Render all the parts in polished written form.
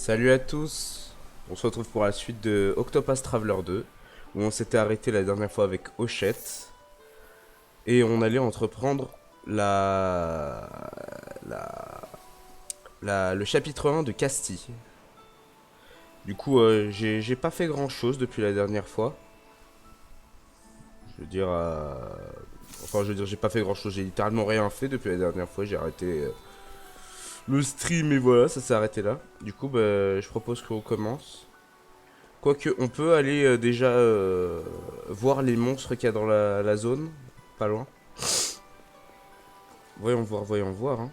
Salut à tous, on se retrouve pour la suite de Octopath Traveler 2, où on s'était arrêté la dernière fois avec Hochette, et on allait entreprendre la, le chapitre 1 de Castille. Du coup, j'ai pas fait grand chose depuis la dernière fois. Je veux dire, j'ai pas fait grand chose, j'ai littéralement rien fait depuis la dernière fois, j'ai arrêté le stream et voilà, ça s'est arrêté là. Du coup, bah, je propose qu'on commence. Quoique, on peut aller déjà voir les monstres qu'il y a dans la zone, pas loin. Voyons voir. Hein.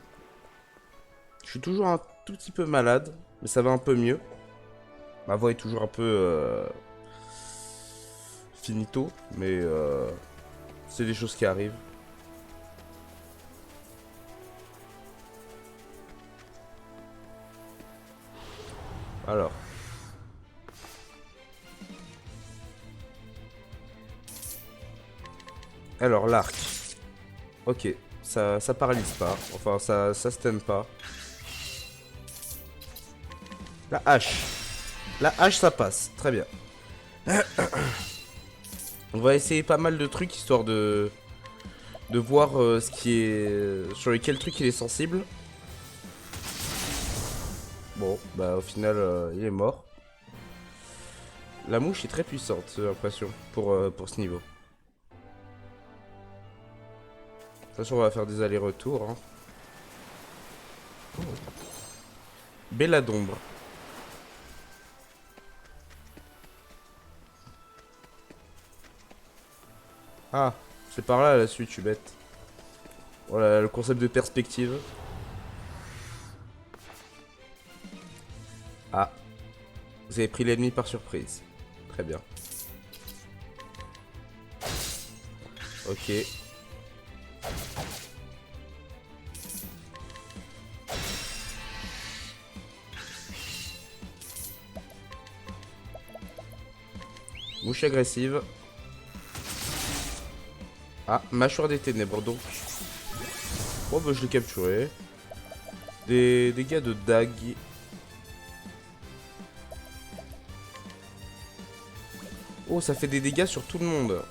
Je suis toujours un tout petit peu malade, mais ça va un peu mieux. Ma voix est toujours un peu finito, mais c'est des choses qui arrivent. Alors, l'arc. Ok, ça paralyse pas, enfin ça stun pas. La hache. La hache ça passe, très bien. On va essayer pas mal de trucs histoire de voir ce qui est sur lesquels trucs il est sensible. Bon, bah au final, il est mort. La mouche est très puissante, j'ai l'impression, pour ce niveau. De toute façon, on va faire des allers-retours. Hein. Bella d'ombre. Ah, c'est par là la suite, je suis bête. Voilà, le concept de perspective. Ah, vous avez pris l'ennemi par surprise. Très bien. Ok. Mouche agressive. Ah, mâchoire des ténèbres, donc. Oh, bah je l'ai capturé. Des dégâts de dague. Oh, ça fait des dégâts sur tout le monde.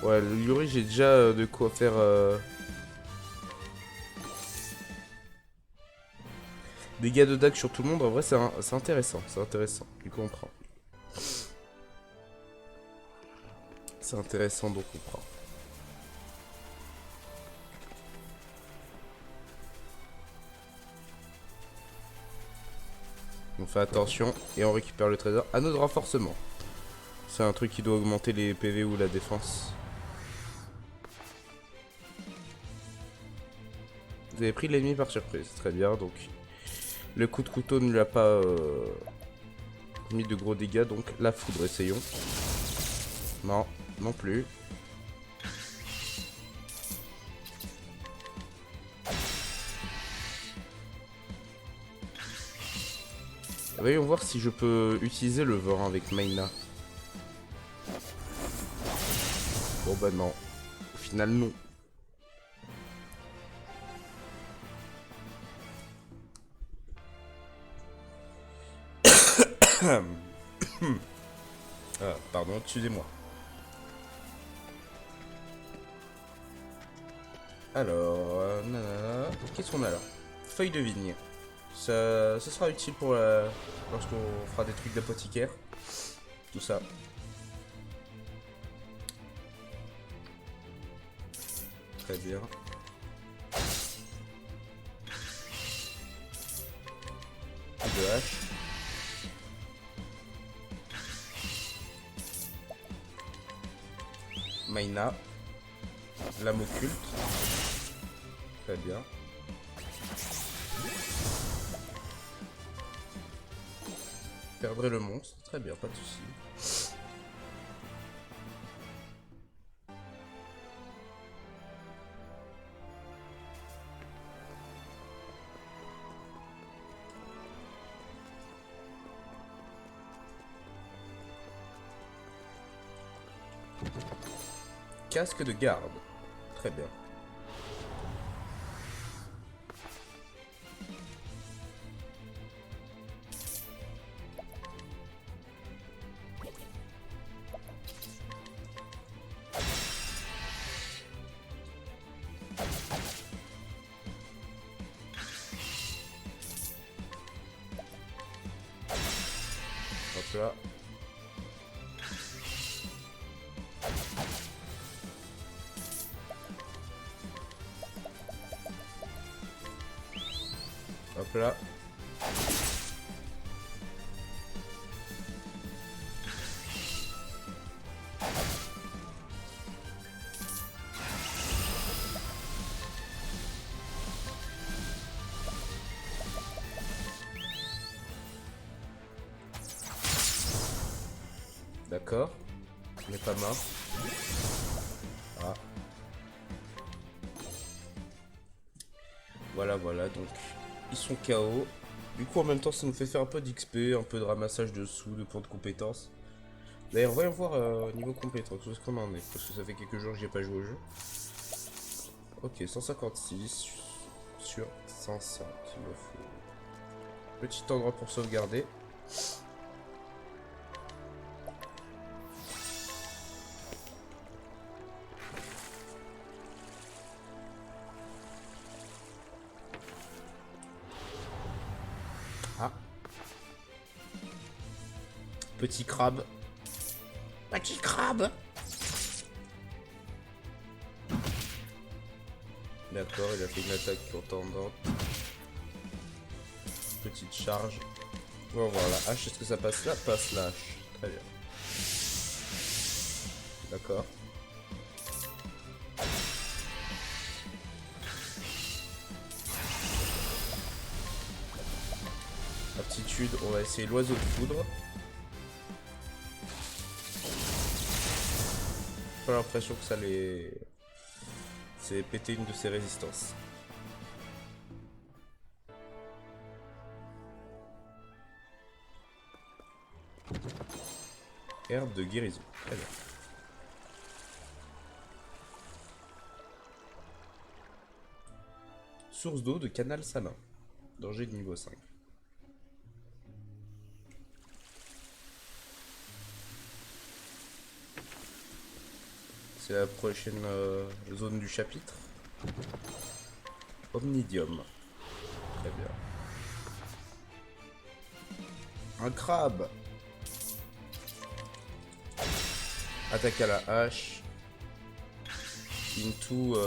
Ouais, le Yuri, j'ai déjà de quoi faire... dégâts de dague sur tout le monde. En vrai, c'est intéressant. C'est intéressant. Du coup, on prend. C'est intéressant, donc on prend. On fait attention et on récupère le trésor. Anneau de renforcement. C'est un truc qui doit augmenter les PV ou la défense. Vous avez pris l'ennemi par surprise. Très bien, donc... Le coup de couteau ne lui a pas mis de gros dégâts, donc la foudre, essayons. Non, non plus. Voyons voir si je peux utiliser le vent avec Maina. Bon bah non. Au final, non. Ah, pardon, excusez-moi. Alors, nanana. Qu'est-ce qu'on a là? Feuille de vigne. Ça sera utile pour lorsqu'on fera des trucs d'apothicaire. Tout ça. Très bien. De hache. Maina. Lame occulte. Très bien. Perdrai le monstre. Très bien, pas de soucis. Casque de garde. Très bien. là. Hop là. D'accord. On n'est pas mort. Ah. Voilà, voilà, donc ils sont KO. Du coup, en même temps, ça nous fait faire un peu d'XP, un peu de ramassage de sous, de points de compétences. D'ailleurs, voyons voir niveau compétences, où est-ce qu'on en est, parce que ça fait quelques jours que j'ai pas joué au jeu. Ok, 156 sur 105, il me faut. Petit endroit pour sauvegarder. Ah. Petit crabe. Petit crabe. D'accord, il a fait une attaque contendante. Petite charge. On va voir la hache, est-ce que ça passe là? Passe la hache. Très bien. D'accord. Aptitude, on va essayer l'oiseau de foudre. J'ai pas l'impression que ça les... C'est péter une de ses résistances. Herbe de guérison. Très bien. Source d'eau de canal salin. Danger de niveau 5. C'est la prochaine zone du chapitre. Omnidium. Très bien. Un crabe. Attaque à la hache. Into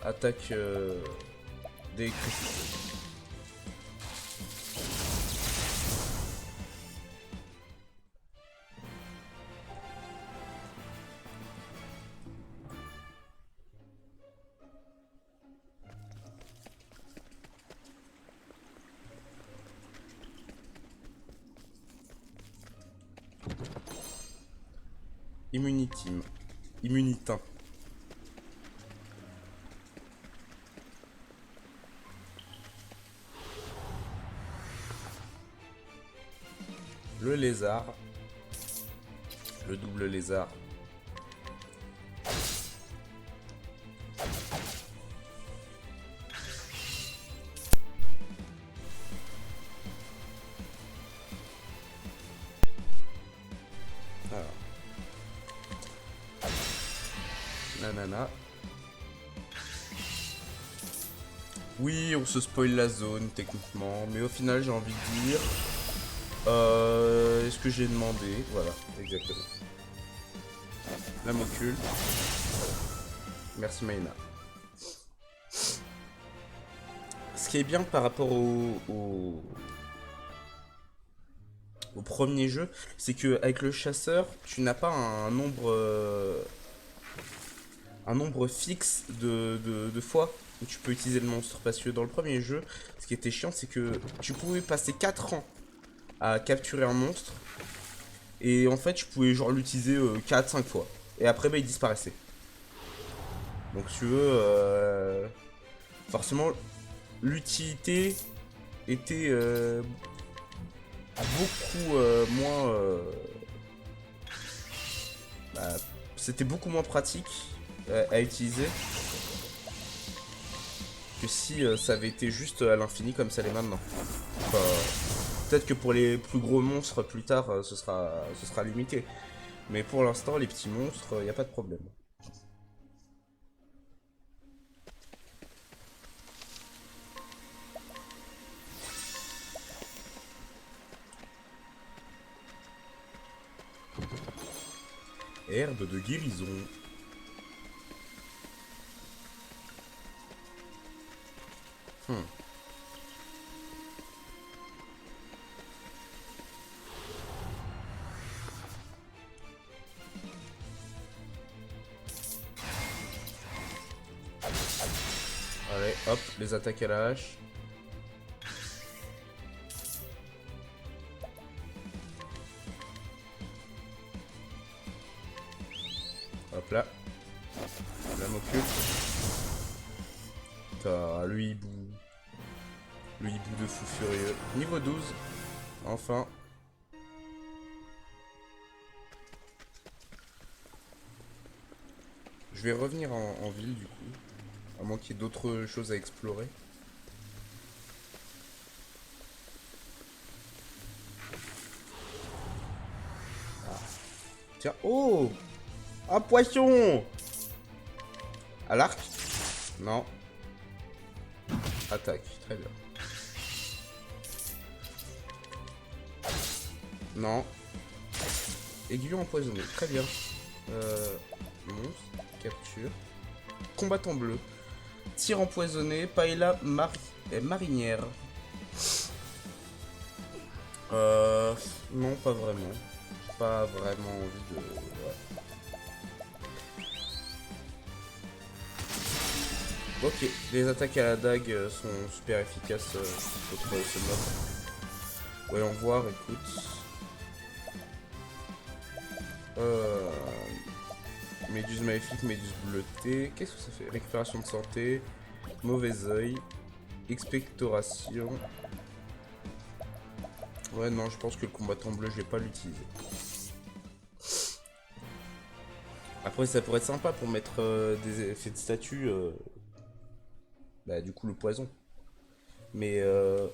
attaque des cristaux. Immunitim. Immunitin. Le lézard. Le double lézard. Alors. Nanana. Oui, on se spoil la zone techniquement, mais au final j'ai envie de dire... Est-ce que j'ai demandé? Voilà, exactement. L'âme occulte. Merci Maïna. Ce qui est bien par rapport au premier jeu, c'est que avec le chasseur, tu n'as pas un nombre fixe de fois où tu peux utiliser le monstre. Parce que dans le premier jeu, ce qui était chiant, c'est que tu pouvais passer 4 ans à capturer un monstre. Et en fait, je pouvais genre l'utiliser 4-5 fois. Et après, bah, il disparaissait. Donc, si tu veux, forcément, l'utilité était beaucoup moins... bah, c'était beaucoup moins pratique à utiliser que si ça avait été juste à l'infini comme ça l'est maintenant. Enfin, peut-être que pour les plus gros monstres plus tard, ce sera limité. Mais pour l'instant, les petits monstres, il n'y a pas de problème. Herbe de guérison. Hmm. Allez, hop, les attaques à la hache. Hop là. La m'occupe. Putain, lui, il boue. Le hibou de fou furieux. Niveau 12. Enfin. Je vais revenir en ville du coup. À moins qu'il y ait d'autres choses à explorer. Ah. Tiens. Oh! Un poisson! À l'arc? Non. Attaque. Très bien. Non. Aiguillon empoisonné. Très bien. Monstre. Capture. Combattant bleu. Tir empoisonné. Paella marinière. Non, pas vraiment. J'ai pas vraiment envie de... Ouais. Ok, les attaques à la dague sont super efficaces contre ce mob. Voyons voir, écoute. Méduse maléfique, méduse bleutée. Qu'est-ce que ça fait? Récupération de santé. Mauvais oeil. Expectoration. Ouais, non, je pense que le combattant bleu, je vais pas l'utiliser. Après, ça pourrait être sympa pour mettre des effets de statut. Bah, du coup, le poison. Mais, je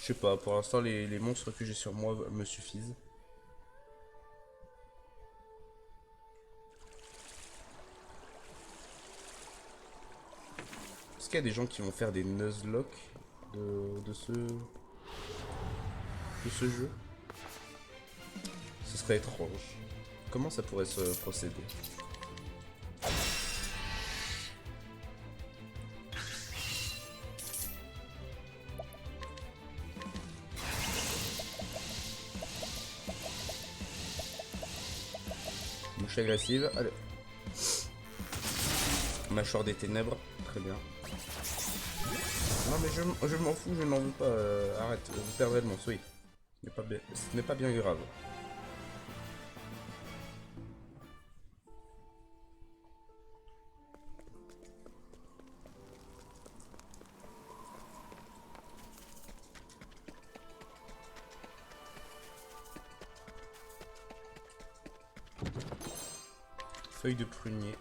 sais pas, pour l'instant, les monstres que j'ai sur moi me suffisent. Est-ce qu'il y a des gens qui vont faire des Nuzlocke de ce jeu? Ce serait étrange. Comment ça pourrait se procéder? Mouche agressive, allez. Mâchoire des ténèbres, très bien. Non mais je m'en fous, je n'en veux pas. Arrête, vous perdrez le monstre, oui. Ce n'est pas bien grave. Feuille de prunier.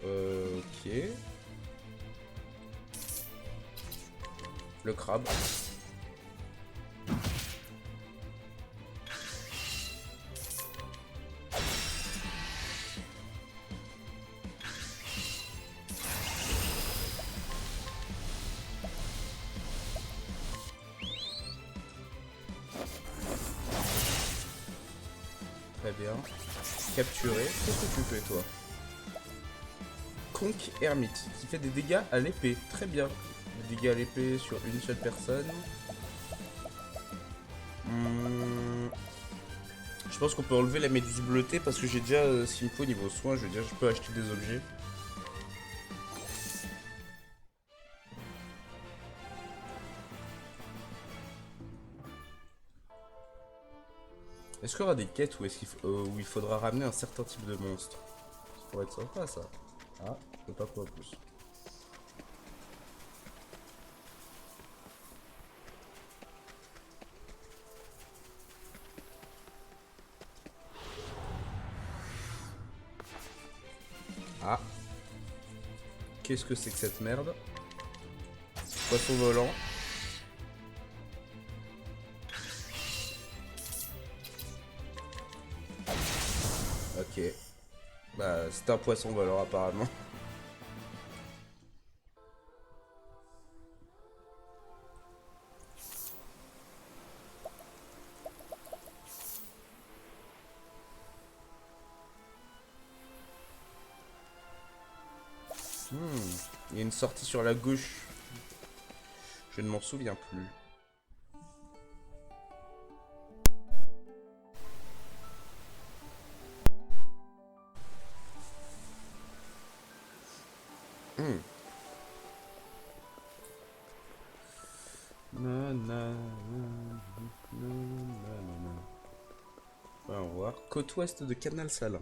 Ok. Le crabe. Très bien. Capturé. Qu'est-ce que tu fais toi? Conk Hermite, qui fait des dégâts à l'épée. Très bien. Des dégâts à l'épée sur une seule personne. Je pense qu'on peut enlever la méduse bleutée parce que j'ai déjà ce qu'il me faut niveau soin. Je veux dire, je peux acheter des objets. Est-ce qu'il y aura des quêtes où où il faudra ramener un certain type de monstre? Ça pourrait être sympa ça. Ah, je sais pas quoi plus. Ah. Qu'est-ce que c'est que cette merde? Poisson volant. Ok. Bah, c'est un poisson volant apparemment. Il y a une sortie sur la gauche. Je ne m'en souviens plus. On va voir. Côte ouest de Canal Salin.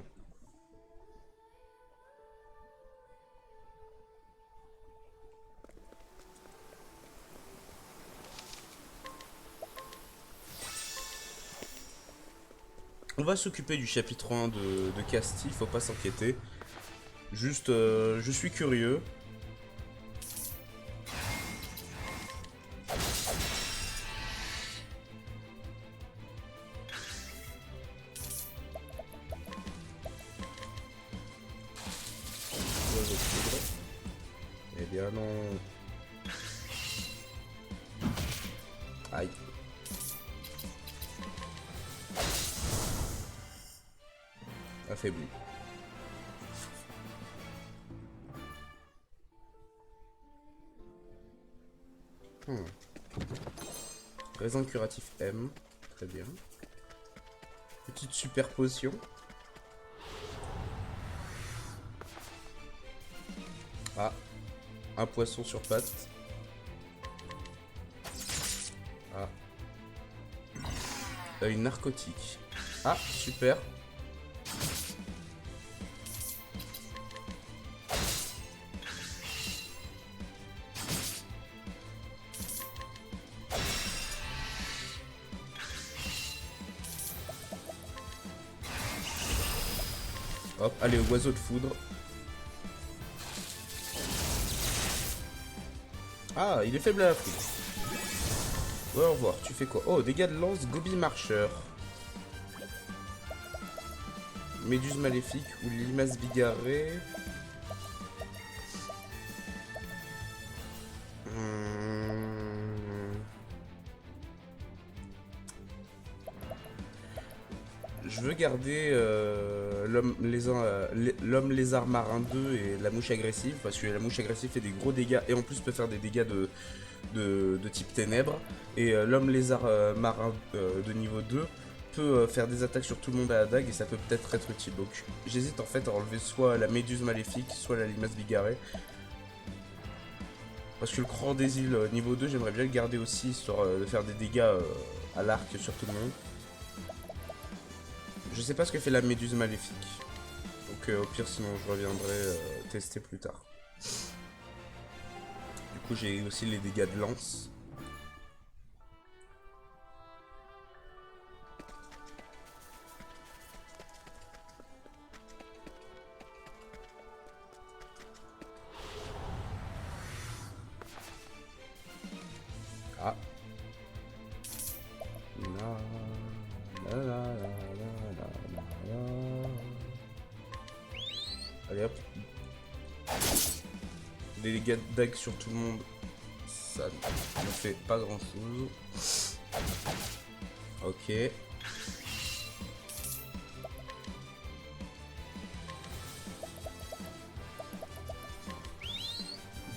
On va s'occuper du chapitre 1 de Castille, faut pas s'inquiéter. Juste, je suis curieux. Eh bien non. Aïe. Affaibli. Raisin curatif M. Très bien. Petite super potion. Ah. Un poisson sur pattes. Ah. Une narcotique. Ah, super. Hop, allez, oiseau de foudre. Ah, il est faible à la foudre. Ouais, au revoir, tu fais quoi? Oh, dégâts de lance, Gobi marcheur. Méduse maléfique ou limace bigarrée. Je veux garder l'homme lézard marin 2 et la mouche agressive, parce que la mouche agressive fait des gros dégâts et en plus peut faire des dégâts de type ténèbres. Et l'homme lézard marin de niveau 2 peut faire des attaques sur tout le monde à la dague et ça peut peut-être être utile. Donc j'hésite en fait à enlever soit la méduse maléfique, soit la limace bigarrée. Parce que le cran des îles niveau 2, j'aimerais bien le garder aussi, sur de faire des dégâts à l'arc sur tout le monde. Je sais pas ce que fait la méduse maléfique. Donc au pire sinon je reviendrai tester plus tard. Du coup j'ai aussi les dégâts de lance. Ah. Allez hop. Des dégâts de dague sur tout le monde. Ça ne fait pas grand chose. Ok.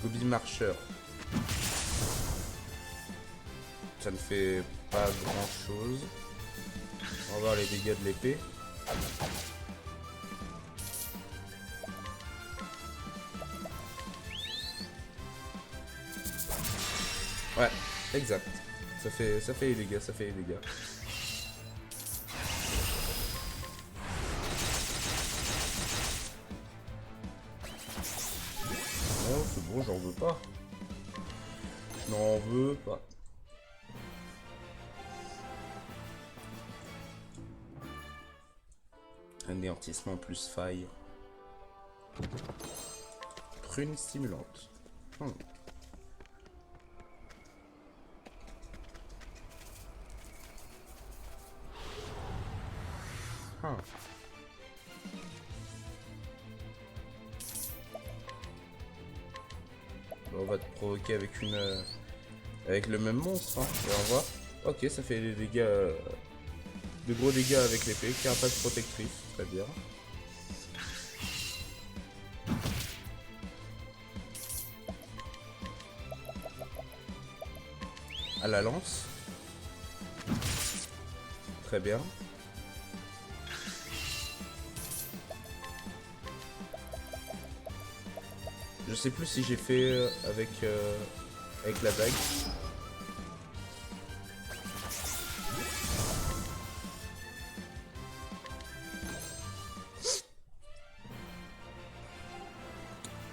Gobi marcheur. Ça ne fait pas grand chose. On va voir les dégâts de l'épée. Ouais, exact. Ça fait les dégâts, ça fait les dégâts. Non, c'est bon, j'en veux pas. Je n'en veux pas. Anéantissement plus faille. Prune stimulante. Bon, on va te provoquer avec une avec le même monstre, hein. Et on voit. Ok, ça fait des dégâts, de gros dégâts avec l'épée. Carapace protectrice, très bien. à la lance. Très bien. Je sais plus si j'ai fait avec la bague.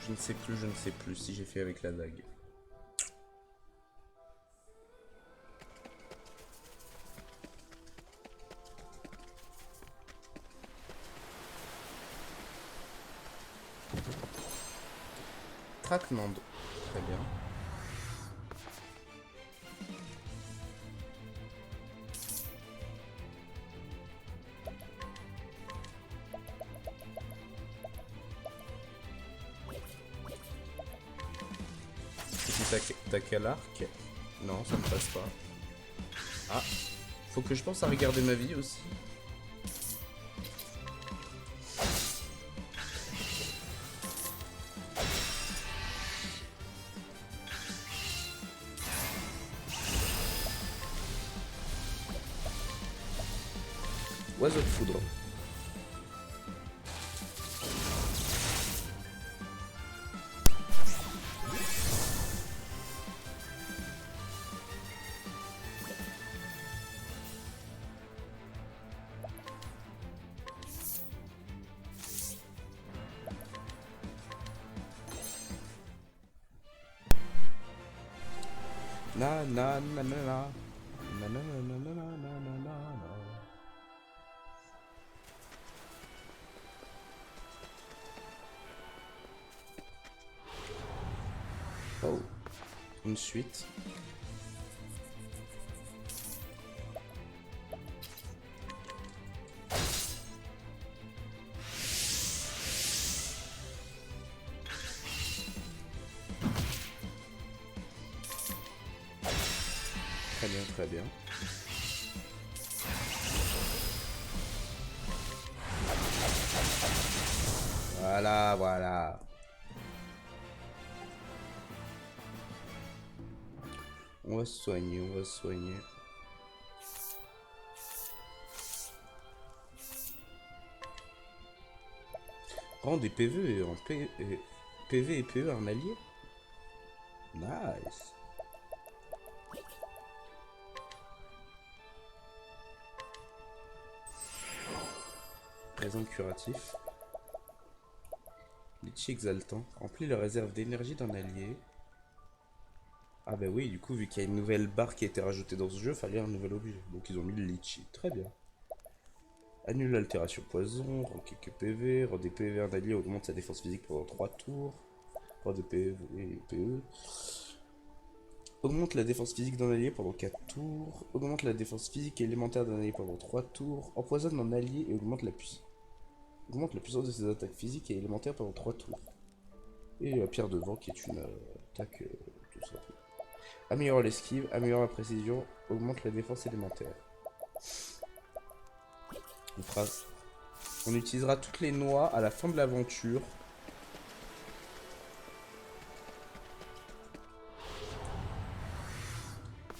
Je ne sais plus si j'ai fait avec la dague. Trackland. Très bien. Petit tac à l'arc. Non, ça ne passe pas. Ah, faut que je pense à regarder ma vie aussi. Oiseau de foudre. Na na na na na na na na na na na na na. Oh, une suite. Très bien, très bien. Voilà, voilà. On va se soigner, on va se soigner. Rend des PV en PV et PE en allié. Nice. Présent curatif. Litchi exaltant. Remplit la réserve d'énergie d'un allié. Ah bah oui, du coup, vu qu'il y a une nouvelle barre qui a été rajoutée dans ce jeu, fallait un nouvel objet. Donc ils ont mis le litchi. Très bien. Annule l'altération poison, rend quelques PV, rend des PV un allié, augmente sa défense physique pendant 3 tours. Rend des PV et PE. Augmente la défense physique d'un allié pendant 4 tours. Augmente la défense physique et élémentaire d'un allié pendant 3 tours. Empoisonne un allié et augmente la puissance de ses attaques physiques et élémentaires pendant 3 tours. Et la pierre de vent qui est une attaque tout simple. Améliore l'esquive, améliore la précision, augmente la défense élémentaire. On utilisera toutes les noix à la fin de l'aventure.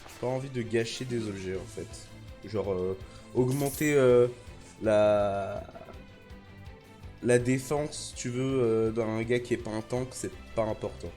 J'ai pas envie de gâcher des objets en fait. Genre augmenter la défense, si tu veux, d'un gars qui est pas un tank, c'est pas important.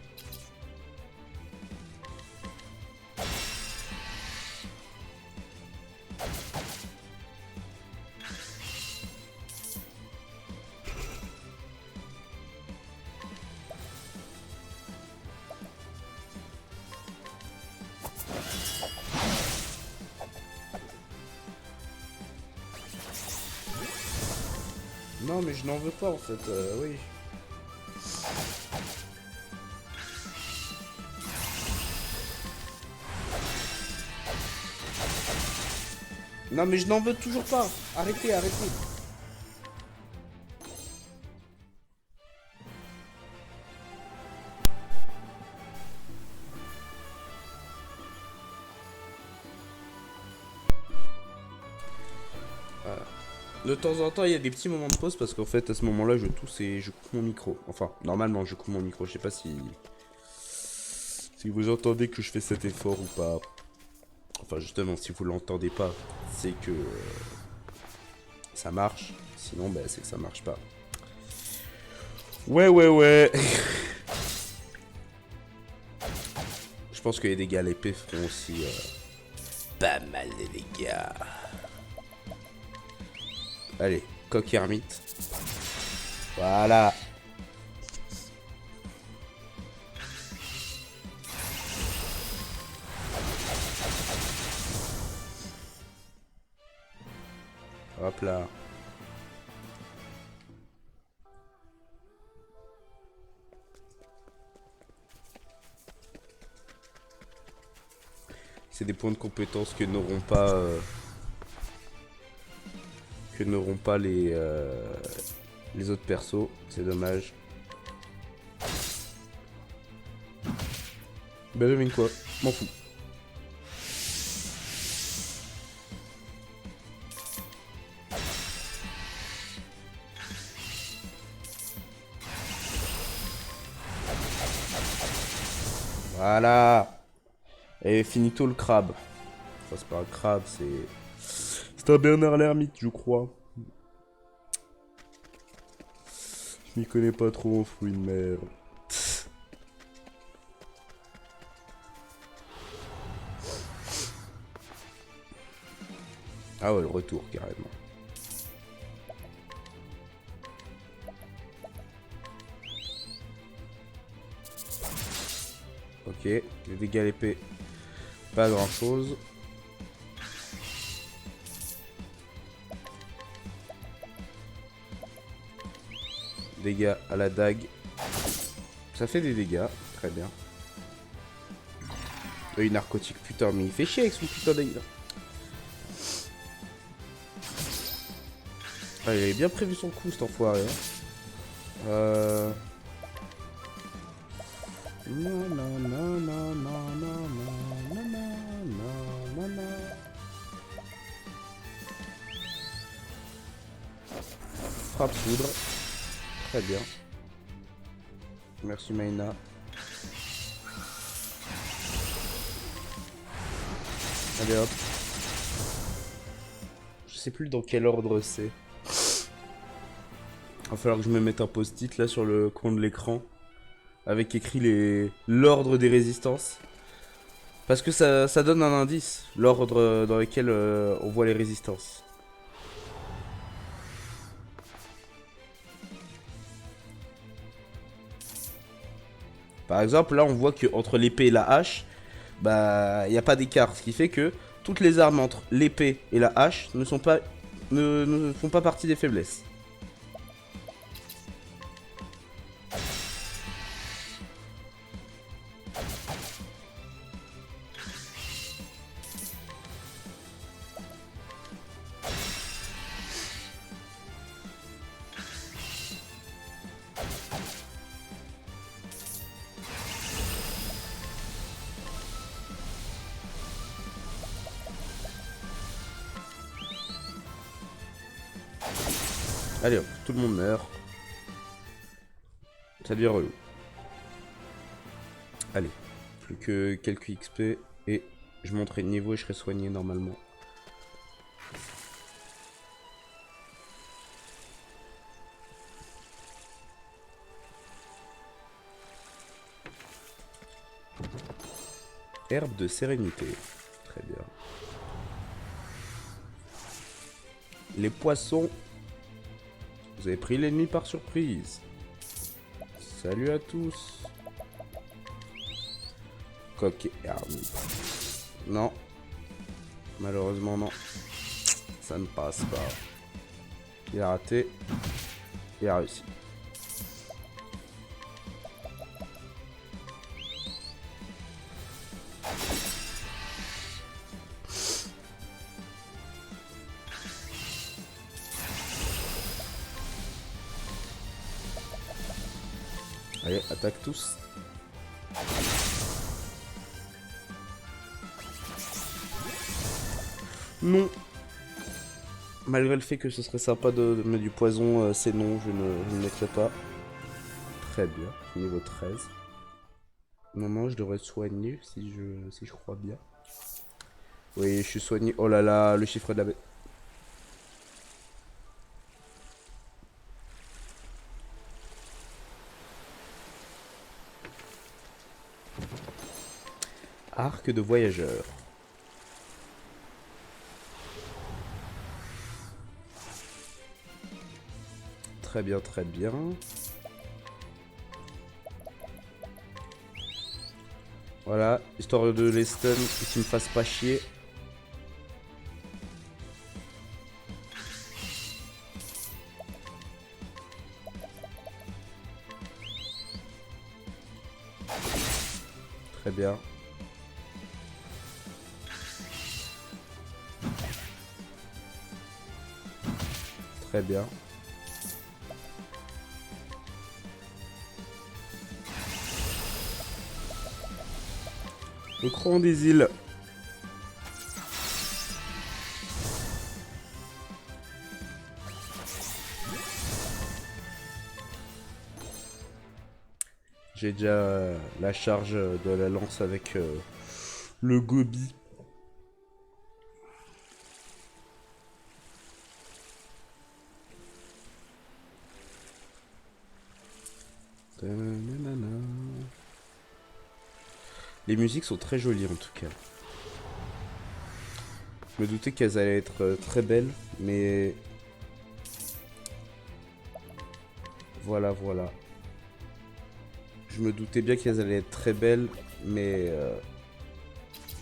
Non mais je n'en veux pas en fait, oui. Non mais je n'en veux toujours pas. Arrêtez, arrêtez. Voilà. De temps en temps, il y a des petits moments de pause parce qu'en fait, à ce moment-là, je tousse et je coupe mon micro. Enfin, normalement, je coupe mon micro. Je sais pas si vous entendez que je fais cet effort ou pas. Enfin justement, si vous l'entendez pas, c'est que ça marche. Sinon, bah, c'est que ça marche pas. Ouais, ouais, ouais. Je pense que les dégâts à l'épée feront aussi pas mal de dégâts. Allez, coq ermite. Voilà. Hop là. C'est des points de compétence que n'auront pas les autres persos. C'est dommage. Bah devine quoi, m'en fous. Voilà. Et finito le crabe. Enfin c'est pas un crabe, c'est un Bernard l'ermite je crois. Je m'y connais pas trop en fruits de mer. Ah ouais, le retour carrément. Ok, les dégâts à l'épée, pas grand chose. Dégâts à la dague. Ça fait des dégâts, très bien. Oui, narcotique, putain, mais il fait chier avec son putain de... Ah, il avait bien prévu son coup, cet enfoiré. Hein. Non, non, non, non, non, non, non, non, non, non, non. Frappe foudre. Très bien. Merci Maïna. Allez hop. Je sais plus dans quel ordre c'est. Va falloir que je me mette un post-it là sur le coin de l'écran. Avec écrit l'ordre des résistances. Parce que ça donne un indice. L'ordre dans lequel on voit les résistances. Par exemple, là on voit que entre l'épée et la hache, bah il n'y a pas d'écart. Ce qui fait que toutes les armes entre l'épée et la hache ne font pas partie des faiblesses. Allez hop, tout le monde meurt. Ça devient relou. Allez, plus que quelques XP et je monterai de niveau et je serai soigné normalement. Herbe de sérénité. Très bien. Les poissons. Vous avez pris l'ennemi par surprise. Salut à tous. Coq et ermite. Non. Malheureusement non. Ça ne passe pas. Il a raté. Il a réussi. Allez, attaque tous. Non. Malgré le fait que ce serait sympa de mettre du poison, c'est non, je ne le mettrai pas. Très bien, niveau 13. Non, non, je devrais soigner si je crois bien. Oui, je suis soigné. Oh là là, le chiffre de la bête. Arc de voyageur. Très bien, très bien. Voilà, histoire de les stun et qu'ils me fassent pas chier. Très bien. Très bien. Le cran des îles. J'ai déjà la charge de la lance avec le Gobi. Les musiques sont très jolies en tout cas. Je me doutais qu'elles allaient être très belles, mais... Voilà, voilà. Je me doutais bien qu'elles allaient être très belles, mais...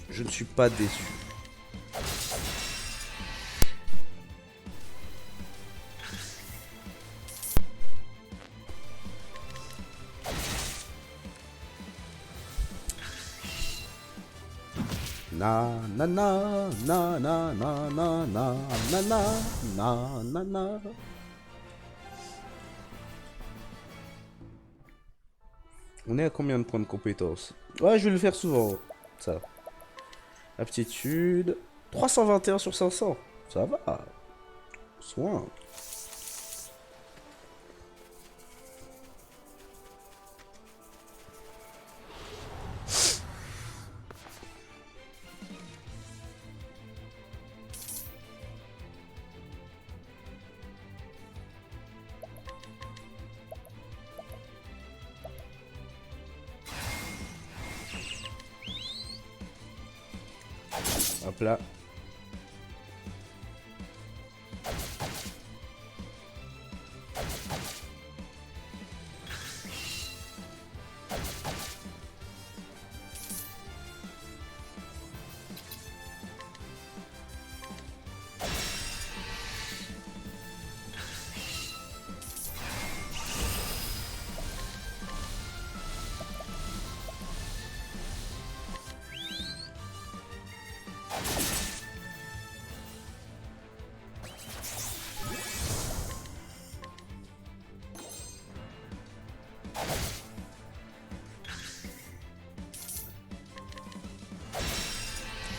je ne suis pas déçu. Na na na na na na na na na na na na. On est à combien de points de compétence? Ouais, je vais le faire souvent, ça. Aptitude. 321 sur 500. Ça va. Soin. Hop là.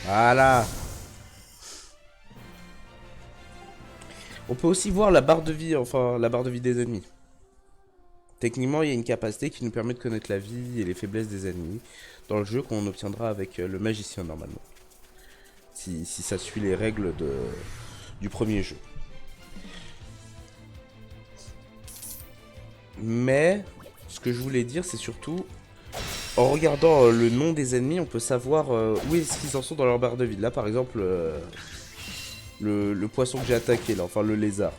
Voilà. On peut aussi voir la barre de vie, enfin la barre de vie des ennemis. Techniquement, il y a une capacité qui nous permet de connaître la vie et les faiblesses des ennemis dans le jeu qu'on obtiendra avec le magicien normalement. Si ça suit les règles du premier jeu. Mais ce que je voulais dire, c'est surtout en regardant le nom des ennemis, on peut savoir où est-ce qu'ils en sont dans leur barre de vie. Là, par exemple, le poisson que j'ai attaqué, là, enfin le lézard.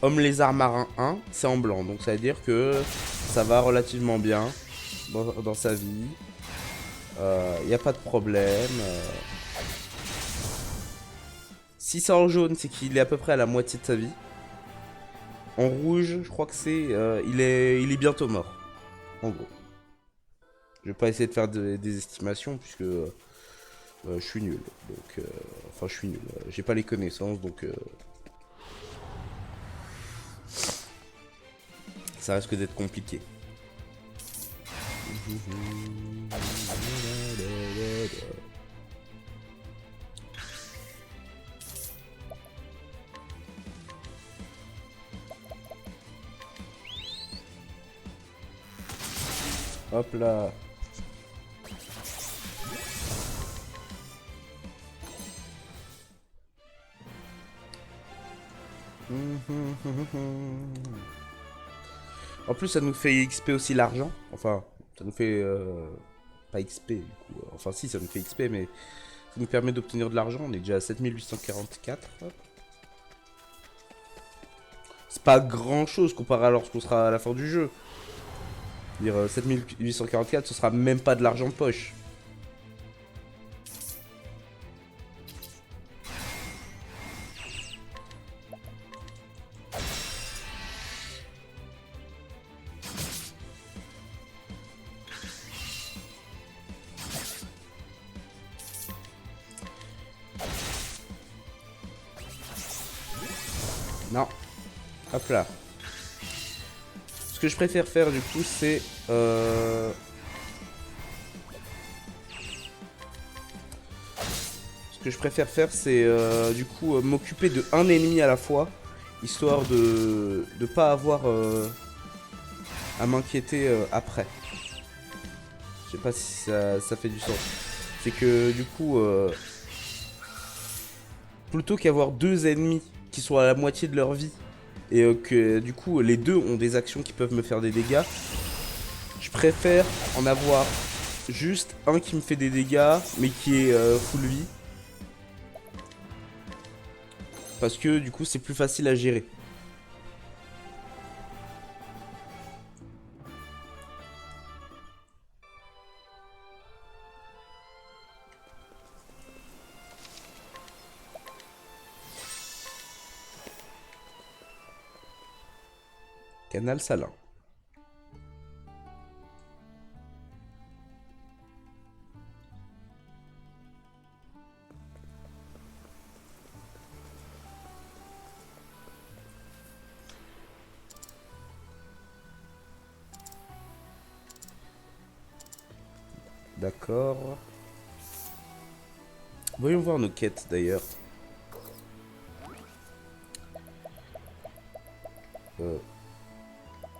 Homme lézard marin 1, c'est en blanc. Donc ça veut dire que ça va relativement bien dans sa vie. Il n'y a pas de problème. Si c'est en jaune, c'est qu'il est à peu près à la moitié de sa vie. En rouge, je crois que c'est... il est bientôt mort. En gros. Je vais pas essayer de faire des estimations puisque je suis nul. Donc, enfin, je suis nul. J'ai pas les connaissances, donc... ça risque d'être compliqué. Hop là. En plus, ça nous fait XP aussi l'argent. Enfin, ça nous fait... pas XP, du coup. Enfin, si, ça nous fait XP, mais ça nous permet d'obtenir de l'argent. On est déjà à 7844. C'est pas grand chose comparé à lorsqu'on sera à la fin du jeu. Je veux dire, 7844, ce sera même pas de l'argent de poche. Non. Hop là. Ce que je préfère faire du coup, c'est... Ce que je préfère faire, c'est du coup m'occuper de un ennemi à la fois, histoire de pas avoir à m'inquiéter après. Je sais pas si ça fait du sens. C'est que du coup, plutôt qu'avoir deux ennemis qui sont à la moitié de leur vie, et que du coup les deux ont des actions qui peuvent me faire des dégâts, je préfère en avoir juste un qui me fait des dégâts, mais qui est full vie. Parce que du coup c'est plus facile à gérer. Canal salin. D'accord. Voyons voir nos quêtes d'ailleurs.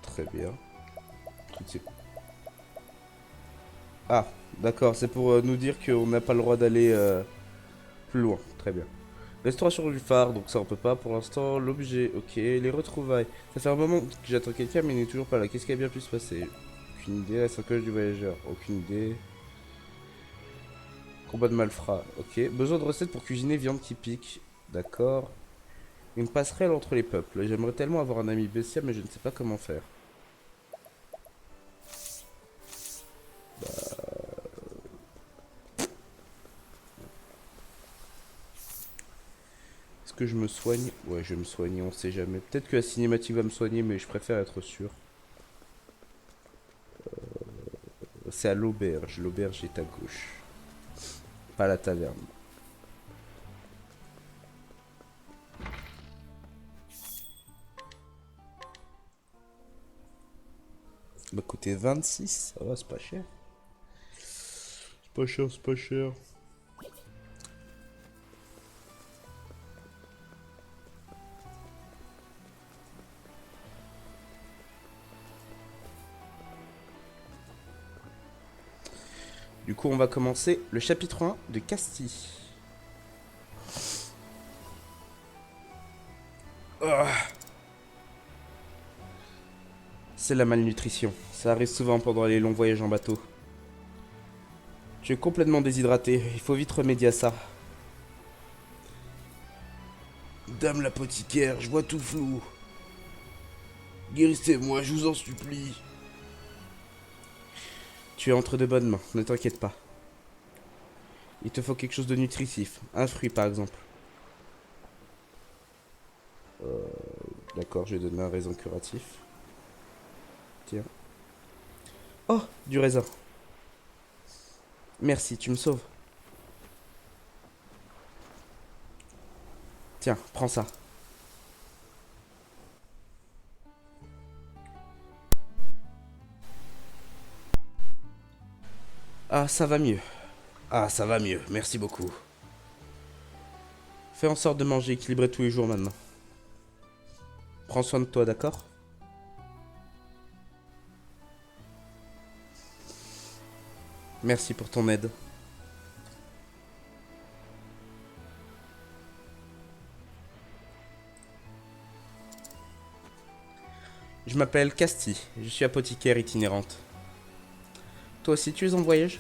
Très bien. Toutes ces- Ah, d'accord, c'est pour nous dire qu'on n'a pas le droit d'aller plus loin. Très bien. Restauration du phare, donc ça on peut pas pour l'instant. L'objet, ok. Les retrouvailles. Ça fait un moment que j'attends quelqu'un, mais il n'est toujours pas là. Qu'est-ce qui a bien pu se passer? Aucune idée. La sacoche du voyageur. Aucune idée. Combat de malfrats. Ok. Besoin de recettes pour cuisiner viande qui pique. D'accord. Une passerelle entre les peuples. J'aimerais tellement avoir un ami bestial, mais je ne sais pas comment faire. Est-ce que je me soigne? Ouais, je vais me soigner, on sait jamais. Peut-être que la cinématique va me soigner, mais je préfère être sûr. C'est à l'auberge. L'auberge est à gauche. Pas la taverne. Bah, côté 26, ça va, c'est pas cher. C'est pas cher, c'est pas cher. Du coup, on va commencer le chapitre 1 de Castille. Ah, c'est la malnutrition. Ça arrive souvent pendant les longs voyages en bateau. Je suis complètement déshydraté. Il faut vite remédier à ça. Dame l'apothicaire, je vois tout flou. Guérissez-moi, je vous en supplie. Tu es entre de bonnes mains, ne t'inquiète pas. Il te faut quelque chose de nutritif. Un fruit, par exemple. D'accord, je vais donner un raisin curatif. Tiens. Oh, du raisin. Merci, tu me sauves. Tiens, prends ça. Ah, ça va mieux. Ah, ça va mieux, merci beaucoup. Fais en sorte de manger équilibré tous les jours maintenant. Prends soin de toi, d'accord? Merci pour ton aide. Je m'appelle Casti, je suis apothicaire itinérante. Toi aussi, tu es en voyage?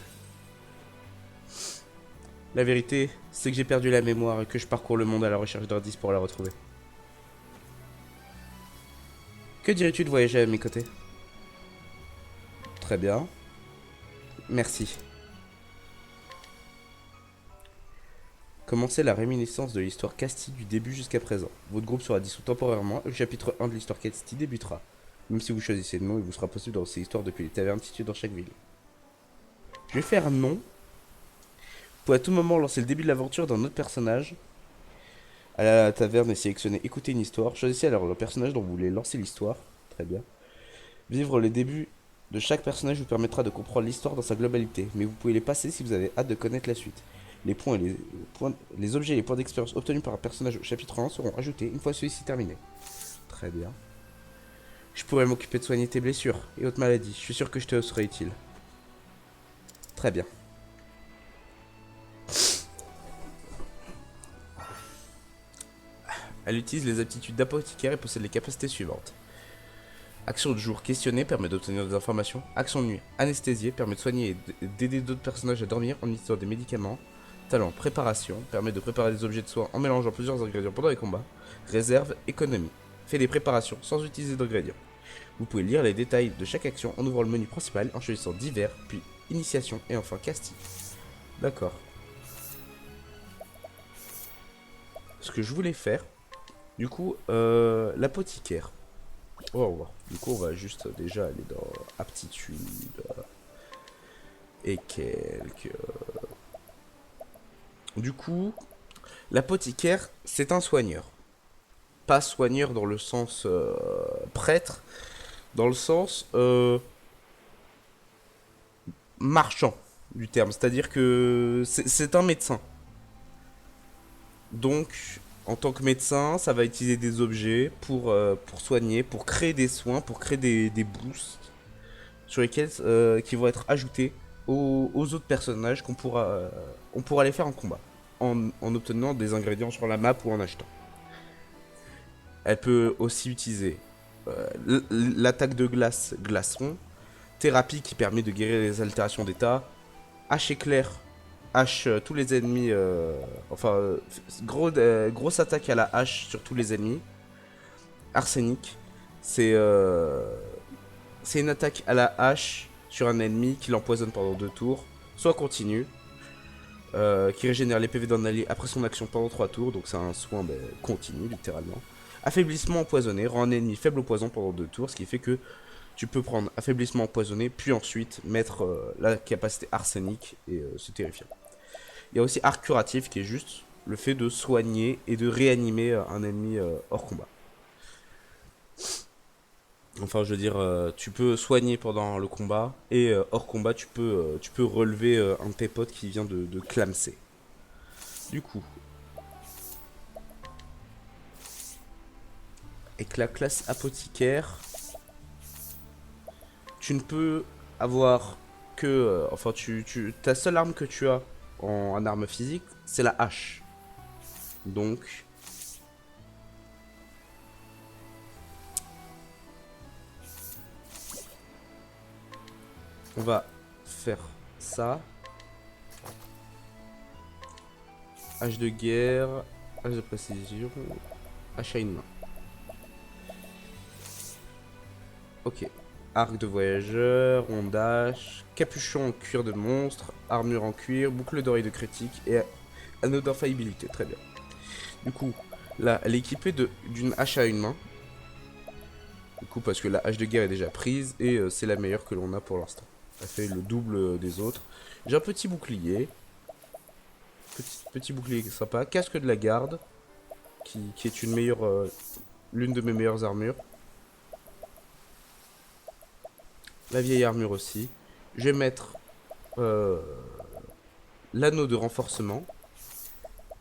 La vérité, c'est que j'ai perdu la mémoire et que je parcours le monde à la recherche d'indices pour la retrouver. Que dirais-tu de voyager à mes côtés? Très bien. Merci. Commencez la réminiscence de l'histoire Casti du début jusqu'à présent. Votre groupe sera dissous temporairement et le chapitre 1 de l'histoire Casti débutera. Même si vous choisissez le nom, il vous sera possible de lancer l'histoire depuis les tavernes situées dans chaque ville. Je vais faire non. Vous pouvez à tout moment lancer le début de l'aventure d'un autre personnage. Allez à la taverne et sélectionnez écouter une histoire. Choisissez alors le personnage dont vous voulez lancer l'histoire. Très bien. Vivre les débuts de chaque personnage vous permettra de comprendre l'histoire dans sa globalité, mais vous pouvez les passer si vous avez hâte de connaître la suite. Les objets et les points d'expérience obtenus par un personnage au chapitre 1 seront ajoutés une fois celui-ci terminé. Très bien. Je pourrais m'occuper de soigner tes blessures et autres maladies. Je suis sûr que je te serai utile. Très bien. Elle utilise les aptitudes d'apothicaire et possède les capacités suivantes. Action de jour, questionner permet d'obtenir des informations. Action de nuit, anesthésier permet de soigner et d'aider d'autres personnages à dormir en utilisant des médicaments. Talent, préparation permet de préparer des objets de soins en mélangeant plusieurs ingrédients pendant les combats. Réserve, économie fait des préparations sans utiliser d'ingrédients. Vous pouvez lire les détails de chaque action en ouvrant le menu principal, en choisissant divers, puis initiation et enfin Casti. D'accord. Ce que je voulais faire, du coup, l'apothicaire. On va voir. Du coup, on va juste déjà aller dans aptitude et quelques. Du coup, l'apothicaire, c'est un soigneur. Pas soigneur dans le sens prêtre, dans le sens marchand du terme. C'est-à-dire que c'est un médecin. Donc, en tant que médecin, ça va utiliser des objets pour soigner, pour créer des soins, pour créer des boosts sur lesquels qui vont être ajoutés aux autres personnages on pourra les faire en combat en obtenant des ingrédients sur la map ou en achetant. Elle peut aussi utiliser l'attaque de glace, glaçon, thérapie qui permet de guérir les altérations d'état, hache éclair, hache tous les ennemis, grosse attaque à la hache sur tous les ennemis, arsenic, c'est une attaque à la hache sur un ennemi qui l'empoisonne pendant 2 tours, soit continue, qui régénère les PV d'un allié après son action pendant 3 tours, donc c'est un soin continu littéralement. Affaiblissement empoisonné rend un ennemi faible au poison pendant 2 tours, ce qui fait que tu peux prendre affaiblissement empoisonné, puis ensuite mettre la capacité arsenic, et c'est terrifiant. Il y a aussi arc curatif qui est juste le fait de soigner et de réanimer un ennemi hors combat. Enfin, je veux dire, tu peux soigner pendant le combat et hors combat, tu peux relever un de tes potes qui vient de clamser. Du coup, avec la classe apothicaire, tu ne peux avoir que, ta seule arme que tu as en arme physique, c'est la hache. Donc, on va faire ça. Hache de guerre, hache de précision, hache à une main. Ok. Arc de voyageur, ondage, capuchon en cuir de monstre, armure en cuir, boucle d'oreille de critique et anneau d'infaillibilité. Très bien. Du coup, là, elle est équipée d'une hache à une main. Du coup, parce que la hache de guerre est déjà prise et c'est la meilleure que l'on a pour l'instant. Elle fait le double des autres. J'ai un petit bouclier. Petit bouclier sympa. Casque de la garde. Qui est l'une de mes meilleures armures. La vieille armure aussi. Je vais mettre l'anneau de renforcement.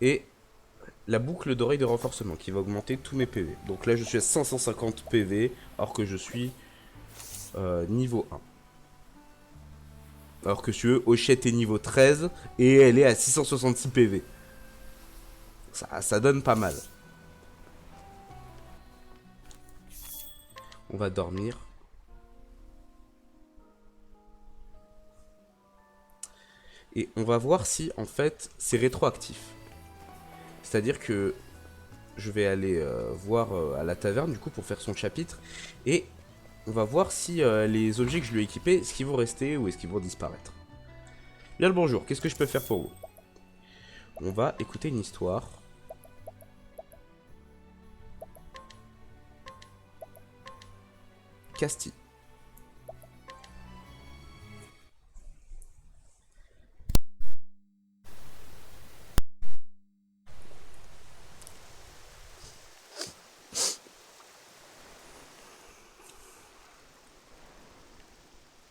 Et la boucle d'oreille de renforcement qui va augmenter tous mes PV. Donc là je suis à 550 PV alors que je suis niveau 1. Alors que si tu veux, Hochette est niveau 13 et elle est à 666 PV. Ça donne pas mal. On va dormir. Et on va voir si, en fait, c'est rétroactif. C'est-à-dire que je vais aller voir à la taverne, du coup, pour faire son chapitre. Et on va voir si les objets que je lui ai équipés, est-ce qu'ils vont rester ou est-ce qu'ils vont disparaître. Bien le bonjour, qu'est-ce que je peux faire pour vous? On va écouter une histoire. Casti.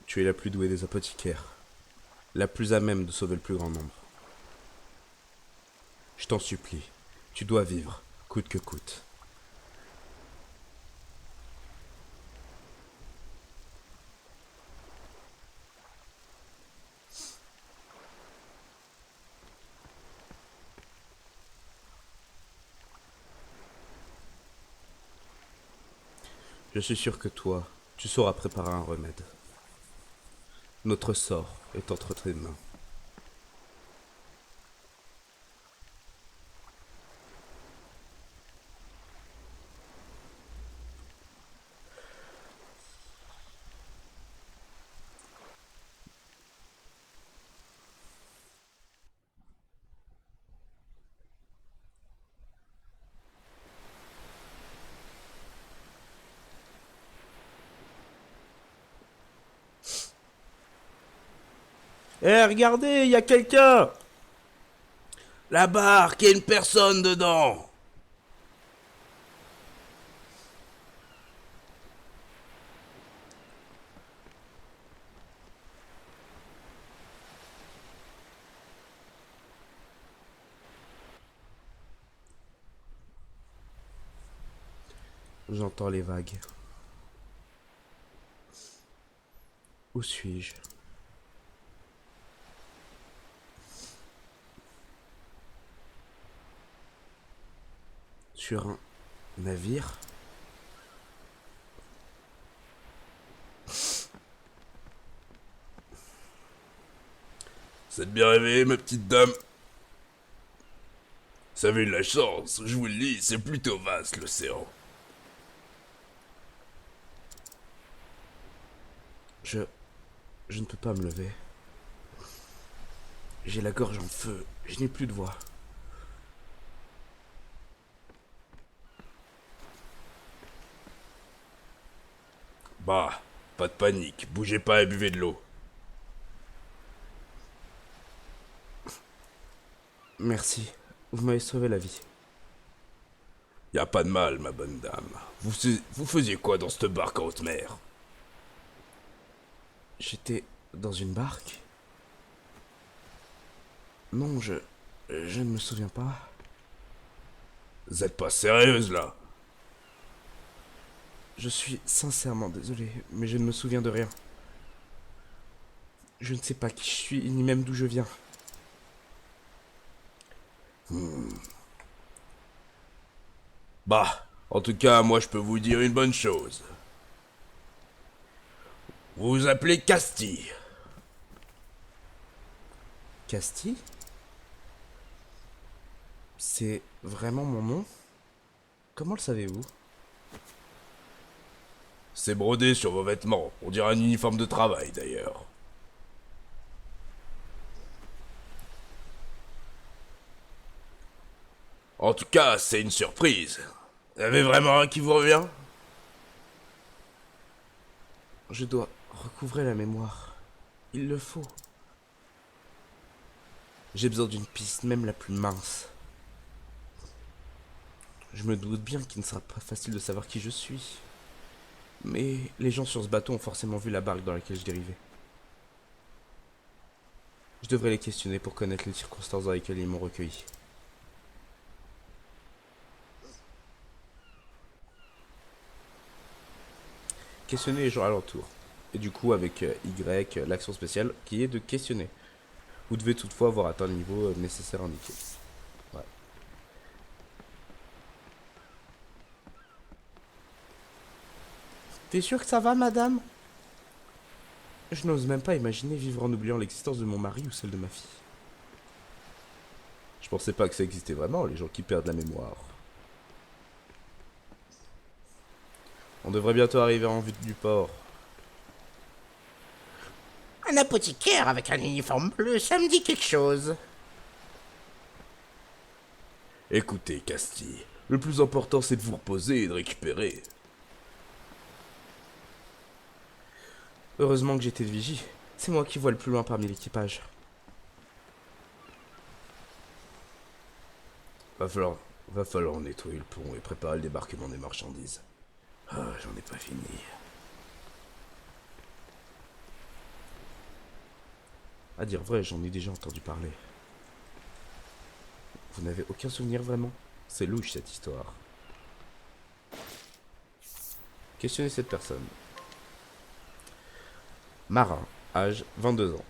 Tu es la plus douée des apothicaires. La plus à même de sauver le plus grand nombre. Je t'en supplie, tu dois vivre, coûte que coûte. Je suis sûr que toi, tu sauras préparer un remède. Notre sort est entre tes mains. Eh, regardez, il y a quelqu'un! La barque, il y a une personne dedans! J'entends les vagues. Où suis-je? Sur un navire? Vous êtes bien réveillée, ma petite dame? Vous avez eu de la chance, je vous le dis, c'est plutôt vaste l'océan. Je... Je ne peux pas me lever. J'ai la gorge en feu, je n'ai plus de voix. Bah, pas de panique, bougez pas et buvez de l'eau. Merci, vous m'avez sauvé la vie. Y a pas de mal, ma bonne dame. Vous faisiez quoi dans cette barque en haute mer? J'étais dans une barque? Non, je ne me souviens pas. Vous êtes pas sérieuse là? Je suis sincèrement désolé, mais je ne me souviens de rien. Je ne sais pas qui je suis, ni même d'où je viens. Bah, en tout cas, moi je peux vous dire une bonne chose. Vous vous appelez Casti. Casti? C'est vraiment mon nom? Comment le savez-vous? C'est brodé sur vos vêtements, on dirait un uniforme de travail d'ailleurs. En tout cas, c'est une surprise. Vous avez vraiment un qui vous revient? Je dois recouvrer la mémoire. Il le faut. J'ai besoin d'une piste, même la plus mince. Je me doute bien qu'il ne sera pas facile de savoir qui je suis. Mais les gens sur ce bateau ont forcément vu la barque dans laquelle je dérivais. Je devrais les questionner pour connaître les circonstances dans lesquelles ils m'ont recueilli. Questionner les gens alentours. Et du coup avec Y, l'action spéciale, qui est de questionner. Vous devez toutefois avoir atteint le niveau nécessaire indiqué. Ouais. T'es sûr que ça va, madame? Je n'ose même pas imaginer vivre en oubliant l'existence de mon mari ou celle de ma fille. Je pensais pas que ça existait vraiment, les gens qui perdent la mémoire. On devrait bientôt arriver en vue du port. Un apothicaire avec un uniforme bleu, ça me dit quelque chose. Écoutez, Castille, le plus important c'est de vous reposer et de récupérer. Heureusement que j'étais de vigie. C'est moi qui vois le plus loin parmi l'équipage. Va falloir, va falloir nettoyer le pont et préparer le débarquement des marchandises. Ah, j'en ai pas fini. À dire vrai, j'en ai déjà entendu parler. Vous n'avez aucun souvenir vraiment? C'est louche cette histoire. Questionnez cette personne. Marin, âge 22 ans.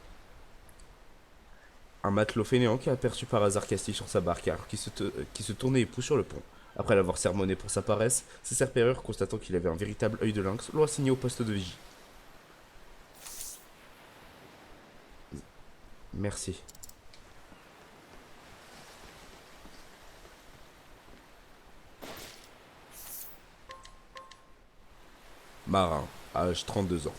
Un matelot fainéant qui a aperçu par hasard Castille sur sa barque alors qui se tournait époux sur le pont. Après l'avoir sermonné pour sa paresse, ses serpillères, constatant qu'il avait un véritable œil de lynx, l'ont assigné au poste de vigie. Merci. Marin, âge 32 ans.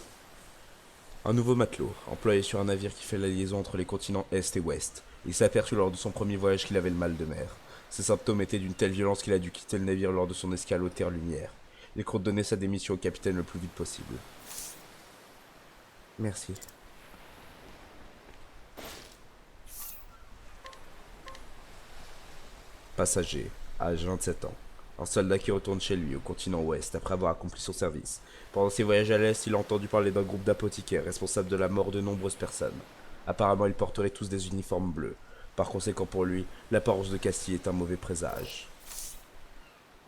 Un nouveau matelot, employé sur un navire qui fait la liaison entre les continents Est et Ouest. Il s'est aperçu lors de son premier voyage qu'il avait le mal de mer. Ses symptômes étaient d'une telle violence qu'il a dû quitter le navire lors de son escale aux Terres-Lumière. Il compte donner sa démission au capitaine le plus vite possible. Merci. Passager, âge 27 ans. Un soldat qui retourne chez lui, au continent ouest, après avoir accompli son service. Pendant ses voyages à l'est, il a entendu parler d'un groupe d'apothicaires responsables de la mort de nombreuses personnes. Apparemment, ils porteraient tous des uniformes bleus. Par conséquent, pour lui, l'apparence de Castille est un mauvais présage.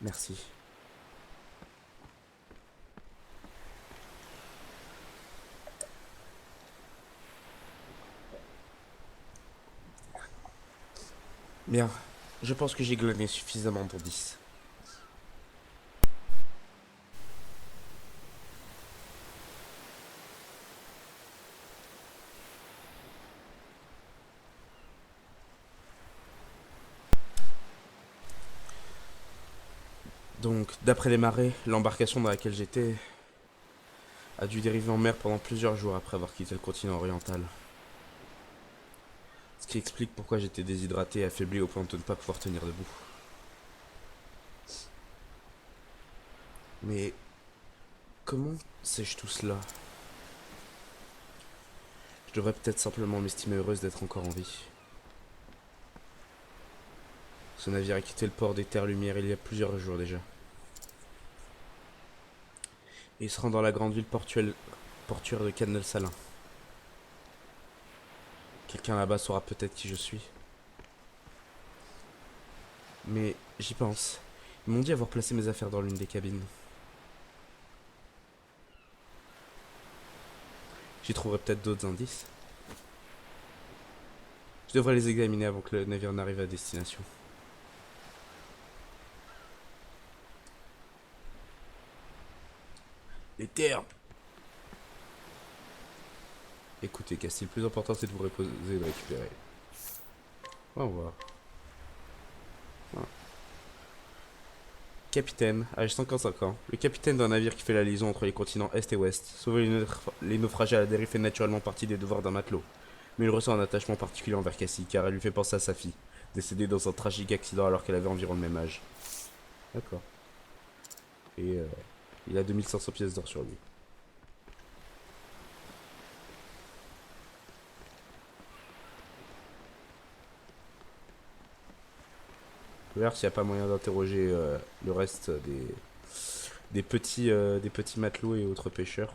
Merci. Bien. Je pense que j'ai glané suffisamment d'indices. Donc, d'après les marées, l'embarcation dans laquelle j'étais a dû dériver en mer pendant plusieurs jours après avoir quitté le continent oriental. Ce qui explique pourquoi j'étais déshydraté et affaibli au point de ne pas pouvoir tenir debout. Mais comment sais-je tout cela? Je devrais peut-être simplement m'estimer heureuse d'être encore en vie. Ce navire a quitté le port des Terres-Lumières il y a plusieurs jours déjà. Et il se rend dans la grande ville portuaire de Canel-Salin. Quelqu'un là-bas saura peut-être qui je suis. Mais j'y pense. Ils m'ont dit avoir placé mes affaires dans l'une des cabines. J'y trouverai peut-être d'autres indices. Je devrais les examiner avant que le navire n'arrive à destination. Les terres. Écoutez, Castille, le plus important c'est de vous reposer et de récupérer. Au revoir. Voilà. Capitaine, âge 55 ans, le capitaine d'un navire qui fait la liaison entre les continents Est et Ouest. Sauver les naufragés à la dérive fait naturellement partie des devoirs d'un matelot. Mais il ressent un attachement particulier envers Cassie, car elle lui fait penser à sa fille, décédée dans un tragique accident alors qu'elle avait environ le même âge. D'accord. Et il a 2500 pièces d'or sur lui. Je vais voir s'il n'y a pas moyen d'interroger le reste des petits matelots et autres pêcheurs.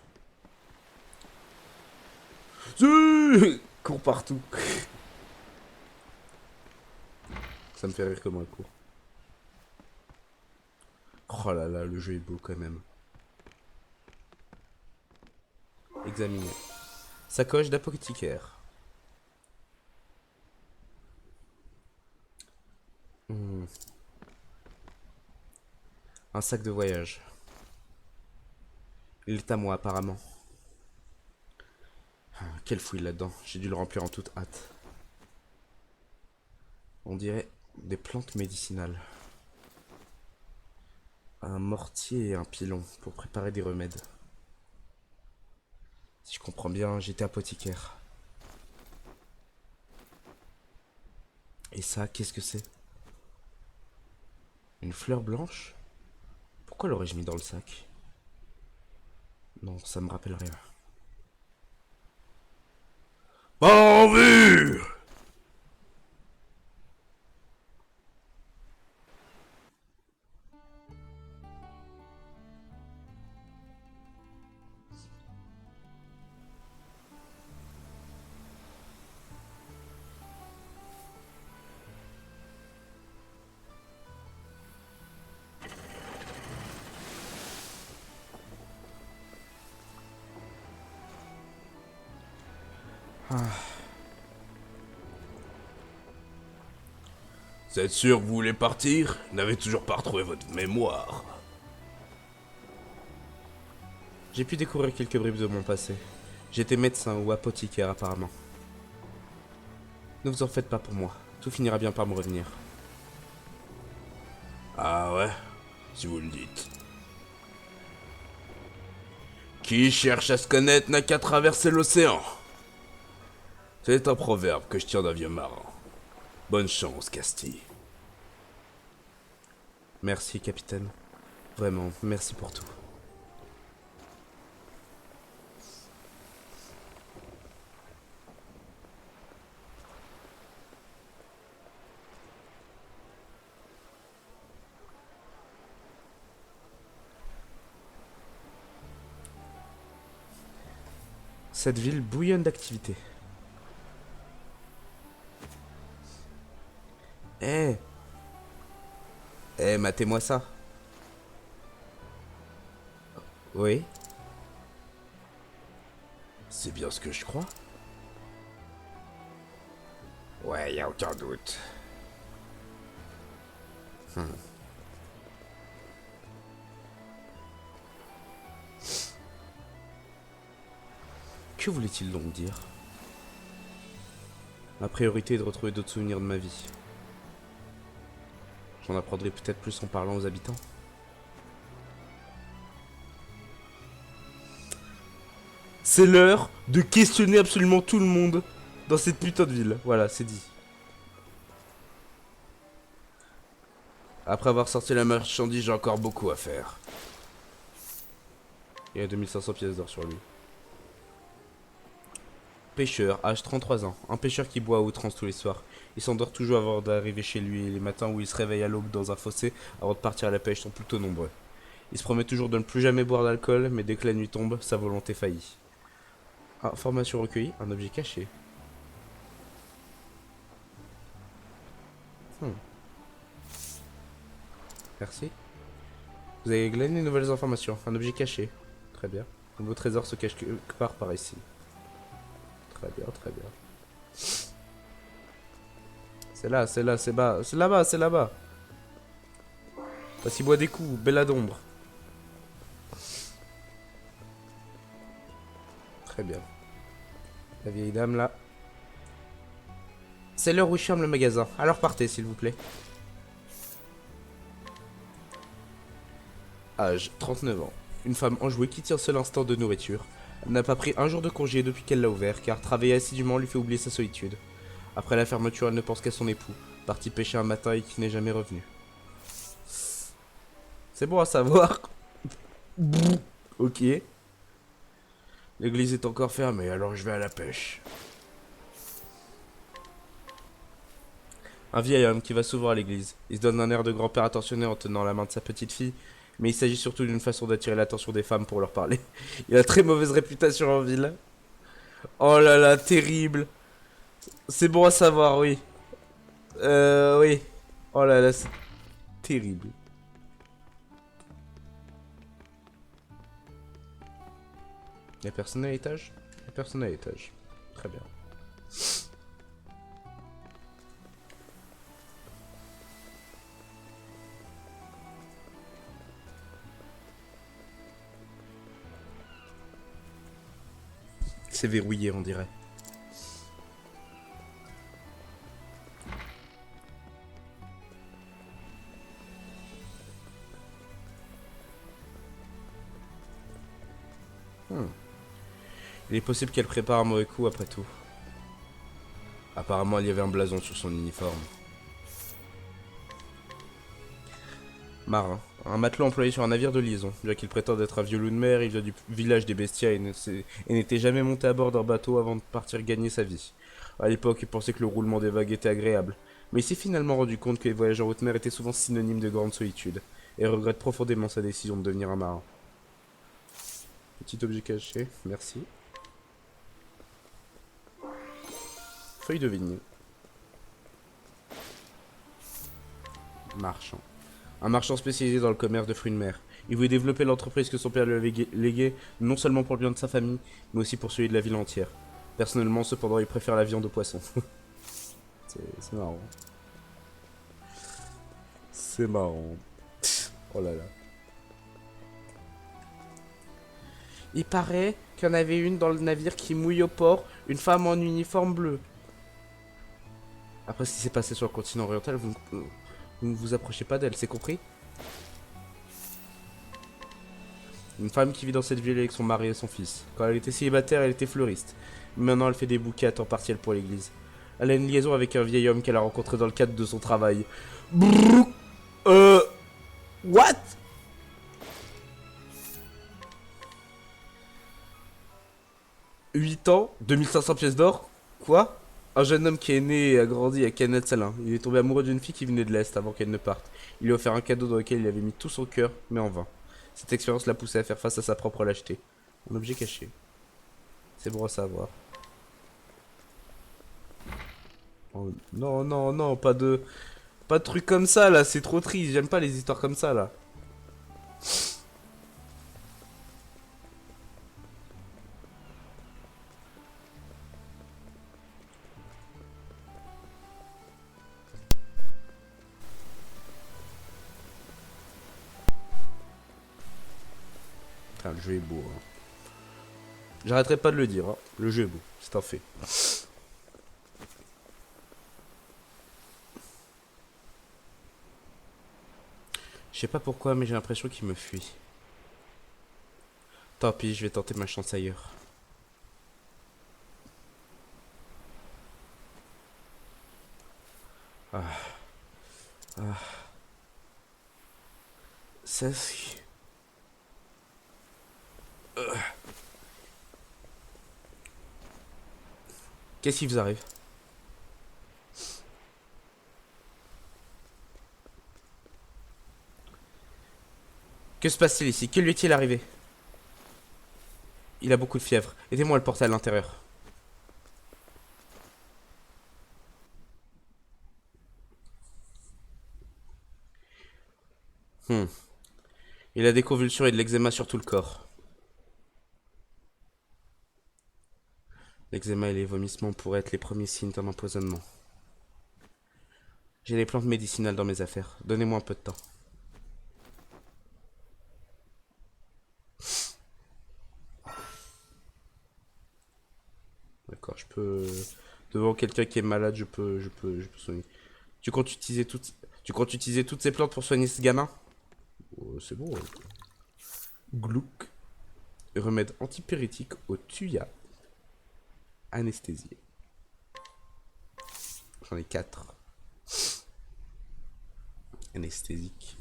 Cours partout. Ça me fait rire comment elle court. Oh là là, le jeu est beau quand même. Examiner. Sacoche d'apothicaire. Hmm. Un sac de voyage. Il est à moi, apparemment. Ah, quelle fouille là-dedans. J'ai dû le remplir en toute hâte. On dirait des plantes médicinales. Un mortier et un pilon pour préparer des remèdes. Si je comprends bien, j'étais apothicaire. Et ça, qu'est-ce que c'est? Une fleur blanche? Pourquoi l'aurais-je mis dans le sac? Non, ça me rappelle rien. En vue! Vous êtes sûr que vous voulez partir? Vous n'avez toujours pas retrouvé votre mémoire. J'ai pu découvrir quelques bribes de mon passé. J'étais médecin ou apothicaire apparemment. Ne vous en faites pas pour moi. Tout finira bien par me revenir. Ah ouais? Si vous le dites. Qui cherche à se connaître n'a qu'à traverser l'océan. C'est un proverbe que je tire d'un vieux marin. Bonne chance, Castille. Merci, capitaine. Vraiment, merci pour tout. Cette ville bouillonne d'activité. Eh matez-moi ça. Oui. C'est bien ce que je crois. Ouais, y a aucun doute. Que voulait-il donc dire? Ma priorité est de retrouver d'autres souvenirs de ma vie. J'en apprendrai peut-être plus en parlant aux habitants. C'est l'heure de questionner absolument tout le monde dans cette putain de ville. Voilà, c'est dit. Après avoir sorti la marchandise, j'ai encore beaucoup à faire. Il y a 2500 pièces d'or sur lui. Pêcheur, âge 33 ans. Un pêcheur qui boit à outrance tous les soirs. Il s'endort toujours avant d'arriver chez lui et les matins où il se réveille à l'aube dans un fossé avant de partir à la pêche sont plutôt nombreux. Il se promet toujours de ne plus jamais boire d'alcool, mais dès que la nuit tombe, sa volonté faillit. Information recueillie, un objet caché. Merci. Vous avez glané de nouvelles informations, un objet caché. Très bien. Un nouveau trésor se cache quelque part par ici. Très bien, très bien. C'est là, c'est là, c'est bas. C'est là-bas, c'est là-bas. Voici bois des coups, bella d'ombre. Très bien. La vieille dame là. C'est l'heure où je ferme le magasin. Alors partez s'il vous plaît. Âge 39 ans. Une femme enjouée qui tire seul instant de nourriture. Elle n'a pas pris un jour de congé depuis qu'elle l'a ouvert car travailler assidûment lui fait oublier sa solitude. Après la fermeture, elle ne pense qu'à son époux, parti pêcher un matin et qui n'est jamais revenu. C'est bon à savoir. Ok. L'église est encore fermée, alors je vais à la pêche. Un vieil homme qui va souvent à l'église. Il se donne un air de grand-père attentionné en tenant la main de sa petite fille, mais il s'agit surtout d'une façon d'attirer l'attention des femmes pour leur parler. Il a très mauvaise réputation en ville. Oh là là, terrible. C'est bon à savoir, oui. Oui. Oh là là, c'est terrible. Y'a personne à l'étage? Y'a personne à l'étage. Très bien. c'est verrouillé, on dirait. Il est possible qu'elle prépare un mauvais coup après tout. Apparemment, il y avait un blason sur son uniforme. Marin. Un matelot employé sur un navire de liaison. Bien qu'il prétende être un vieux loup de mer, il vient du village des Bestias et n'était jamais monté à bord d'un bateau avant de partir gagner sa vie. À l'époque, il pensait que le roulement des vagues était agréable. Mais il s'est finalement rendu compte que les voyages en haute mer étaient souvent synonymes de grande solitude. Et regrette profondément sa décision de devenir un marin. Petit objet caché, merci. Feuille de vigne. Marchand. Un marchand spécialisé dans le commerce de fruits de mer. Il voulait développer l'entreprise que son père lui avait léguée, non seulement pour le bien de sa famille, mais aussi pour celui de la ville entière. Personnellement, cependant, il préfère la viande au poisson. C'est marrant. C'est marrant. Oh là là. Il paraît qu'il y en avait une dans le navire qui mouille au port, une femme en uniforme bleu. Après ce qui s'est passé sur le continent oriental, vous ne vous approchez pas d'elle, c'est compris? Une femme qui vit dans cette ville avec son mari et son fils. Quand elle était célibataire, elle était fleuriste. Maintenant, elle fait des bouquets à temps partiel pour l'église. Elle a une liaison avec un vieil homme qu'elle a rencontré dans le cadre de son travail. Brrr, what? « 8 ans, 2500 pièces d'or. Quoi? Un jeune homme qui est né et a grandi à Canet Salin. Il est tombé amoureux d'une fille qui venait de l'Est avant qu'elle ne parte. Il lui a offert un cadeau dans lequel il avait mis tout son cœur, mais en vain. Cette expérience l'a poussé à faire face à sa propre lâcheté. Un objet caché. C'est bon à savoir. Oh, non, non, non, pas de trucs comme ça là, c'est trop triste. J'aime pas les histoires comme ça là. Putain, le jeu est beau. Hein. J'arrêterai pas de le dire. Hein. Le jeu est beau, c'est un fait. Je sais pas pourquoi, mais j'ai l'impression qu'il me fuit. Tant pis, je vais tenter ma chance ailleurs. Ah. Ah. Ça, c'est... Qu'est-ce qui vous arrive? Que se passe-t-il ici? Que lui est-il arrivé? Il a beaucoup de fièvre. Aidez-moi à le porter à l'intérieur. Il a des convulsions et de l'eczéma sur tout le corps. L'eczéma et les vomissements pourraient être les premiers signes d'un empoisonnement. J'ai des plantes médicinales dans mes affaires. Donnez-moi un peu de temps. D'accord, je peux... Devant quelqu'un qui est malade, je peux soigner. Tu comptes utiliser toutes ces plantes pour soigner ce gamin? Oh, c'est bon. Glouc. Remède antipyrétique au thuya. Anesthésié. J'en ai 4. Anesthésique.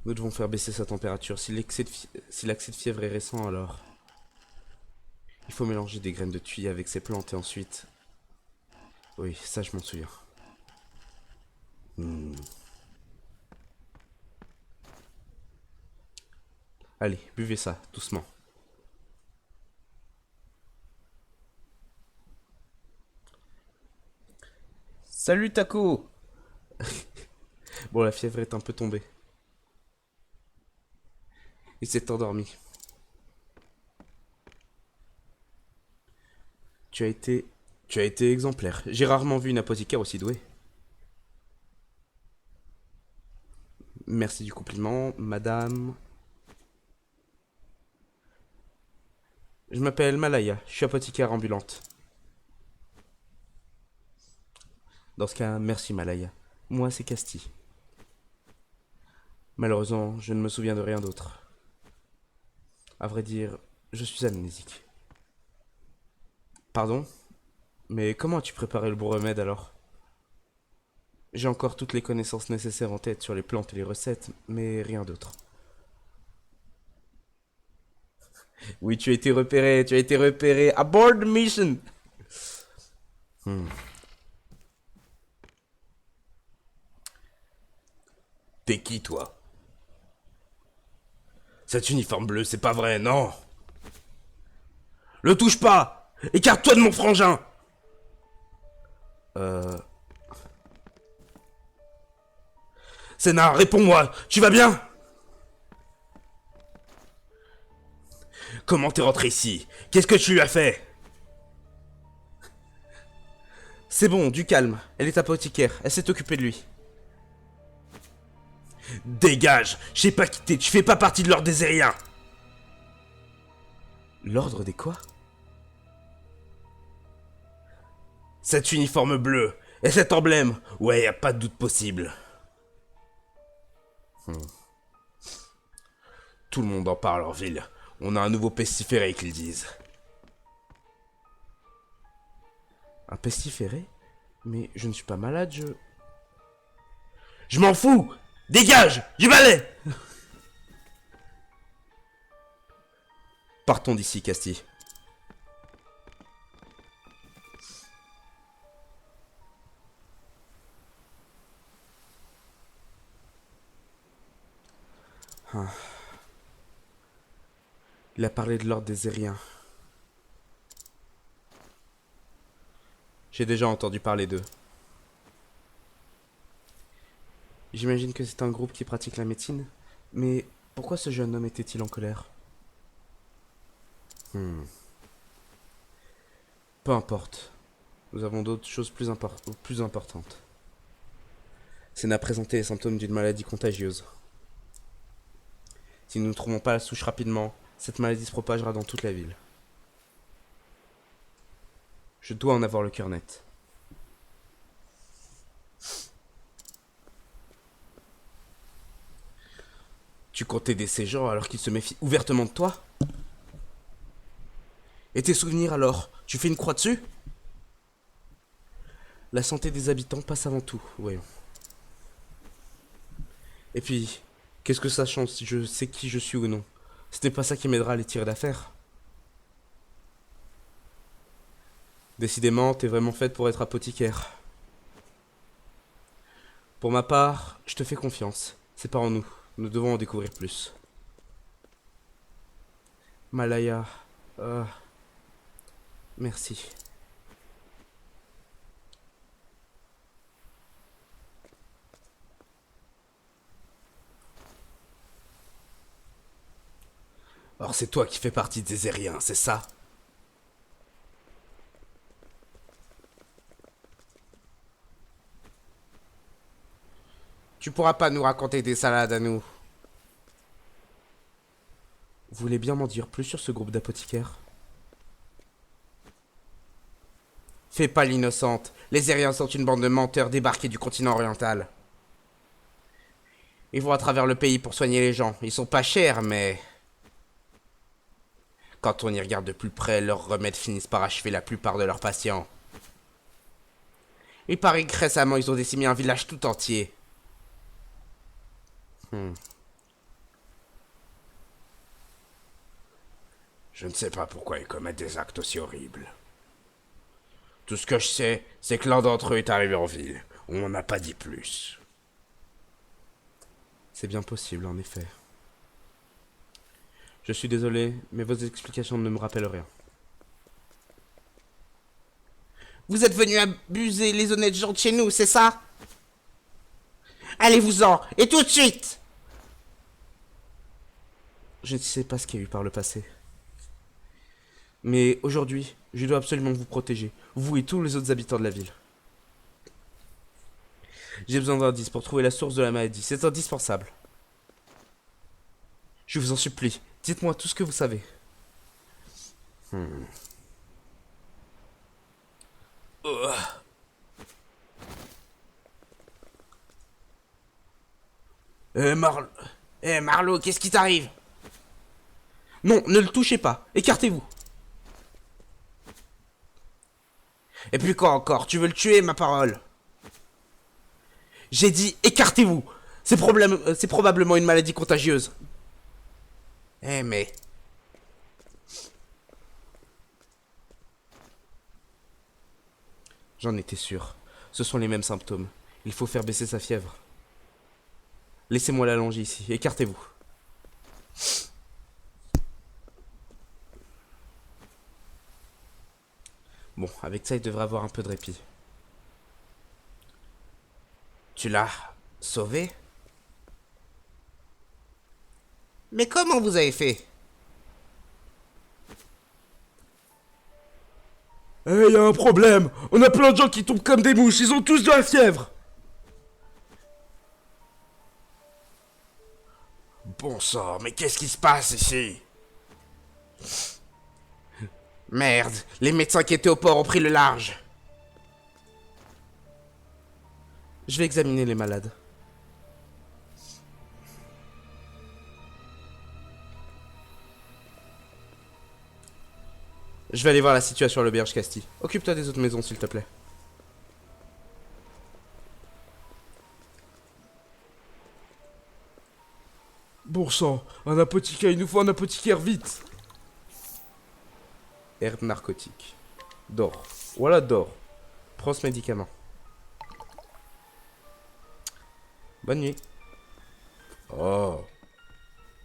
Nous devons faire baisser sa température. Si l'accès de fièvre est récent, alors... Il faut mélanger des graines de thuya avec ces plantes et ensuite... Oui, ça je m'en souviens. Allez, buvez ça, doucement. Salut Taco. Bon, la fièvre est un peu tombée. Il s'est endormi. Tu as été exemplaire. J'ai rarement vu une apothicaire aussi douée. Merci du compliment, madame. Je m'appelle Malaya, je suis apothicaire ambulante. Dans ce cas, merci Malaya. Moi, c'est Casti. Malheureusement, je ne me souviens de rien d'autre. À vrai dire, je suis amnésique. Pardon? Mais comment as-tu préparé le bon remède alors? J'ai encore toutes les connaissances nécessaires en tête sur les plantes et les recettes, mais rien d'autre. Oui, tu as été repéré, tu as été repéré. Abort the mission! T'es qui, toi? Cet uniforme bleu, c'est pas vrai, non? Le touche pas! Écarte-toi de mon frangin! Sénat, réponds-moi, tu vas bien? Comment t'es rentré ici? Qu'est-ce que tu lui as fait? C'est bon, du calme. Elle est apothicaire, elle s'est occupée de lui. Dégage! Je sais pas quitter, tu fais pas partie de l'ordre des Ériens! L'ordre des quoi? Cet uniforme bleu et cet emblème, ouais, y a pas de doute possible. Tout le monde en parle en ville. On a un nouveau pestiféré qu'ils disent. Un pestiféré? Mais je ne suis pas malade, Je m'en fous! Dégage! Du balai! Partons d'ici, Casti. Il a parlé de l'ordre des Ériens. J'ai déjà entendu parler d'eux. J'imagine que c'est un groupe qui pratique la médecine, mais pourquoi ce jeune homme était-il en colère? Peu importe. Nous avons d'autres choses plus importantes. Sénat présenté les symptômes d'une maladie contagieuse. Si nous ne trouvons pas la souche rapidement, cette maladie se propagera dans toute la ville. Je dois en avoir le cœur net. Tu comptes aider ces gens alors qu'ils se méfient ouvertement de toi? Et tes souvenirs alors? Tu fais une croix dessus? La santé des habitants passe avant tout, voyons. Et puis, qu'est-ce que ça change si je sais qui je suis ou non? Ce n'est pas ça qui m'aidera à les tirer d'affaire. Décidément, t'es vraiment faite pour être apothicaire. Pour ma part, je te fais confiance. C'est pas en nous. Nous devons en découvrir plus. Malaya. Merci. Or c'est toi qui fais partie des Ériens, c'est ça? Tu pourras pas nous raconter des salades à nous. Vous voulez bien m'en dire plus sur ce groupe d'apothicaires? Fais pas l'innocente. Les Ériens sont une bande de menteurs débarqués du continent oriental. Ils vont à travers le pays pour soigner les gens. Ils sont pas chers, mais... Quand on y regarde de plus près, leurs remèdes finissent par achever la plupart de leurs patients. Il paraît que récemment, ils ont décimé un village tout entier. Je ne sais pas pourquoi ils commettent des actes aussi horribles. Tout ce que je sais, c'est que l'un d'entre eux est arrivé en ville. On m'en a pas dit plus. C'est bien possible, en effet. Je suis désolé, mais vos explications ne me rappellent rien. Vous êtes venus abuser les honnêtes gens de chez nous, c'est ça? Allez-vous-en, et tout de suite! Je ne sais pas ce qu'il y a eu par le passé. Mais aujourd'hui, je dois absolument vous protéger, vous et tous les autres habitants de la ville. J'ai besoin d'indices pour trouver la source de la maladie, c'est indispensable. Je vous en supplie, dites-moi tout ce que vous savez. Marlo... Marlo, qu'est-ce qui t'arrive? Non, ne le touchez pas. Écartez-vous. Et puis quoi encore? Tu veux le tuer, ma parole? J'ai dit écartez-vous. C'est probablement une maladie contagieuse. Mais... J'en étais sûr. Ce sont les mêmes symptômes. Il faut faire baisser sa fièvre. Laissez-moi l'allonger ici. Écartez-vous. Bon, avec ça, il devrait avoir un peu de répit. Tu l'as sauvé? Mais comment vous avez fait? Eh, y a un problème. On a plein de gens qui tombent comme des mouches. Ils ont tous de la fièvre. Bon sang, mais qu'est-ce qui se passe ici? Merde, les médecins qui étaient au port ont pris le large. Je vais examiner les malades. Je vais aller voir la situation à l'auberge Casti. Occupe-toi des autres maisons, s'il te plaît. Bon sang, un apothicaire, il nous faut un apothicaire vite. Herbe narcotique. Dors. Voilà, dors. Prends ce médicament. Bonne nuit. Oh.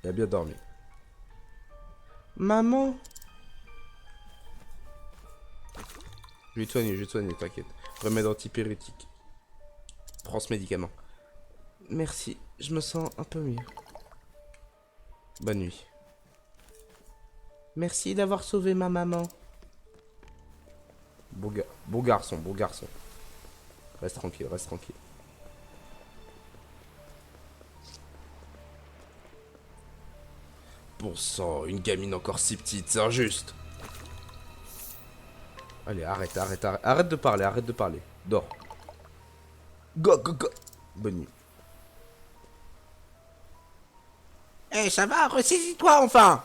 Il a bien dormi. Maman? Je vais te soigner, t'inquiète. Remède antipyrétique. Prends ce médicament. Merci, je me sens un peu mieux. Bonne nuit. Merci d'avoir sauvé ma maman. Bon garçon, bon garçon. Reste tranquille, reste tranquille. Bon sang, une gamine encore si petite, c'est injuste. Allez, arrête de parler, arrête de parler. Dors. Go, go, go. Bonne nuit. Eh, ça va, ressaisis-toi enfin!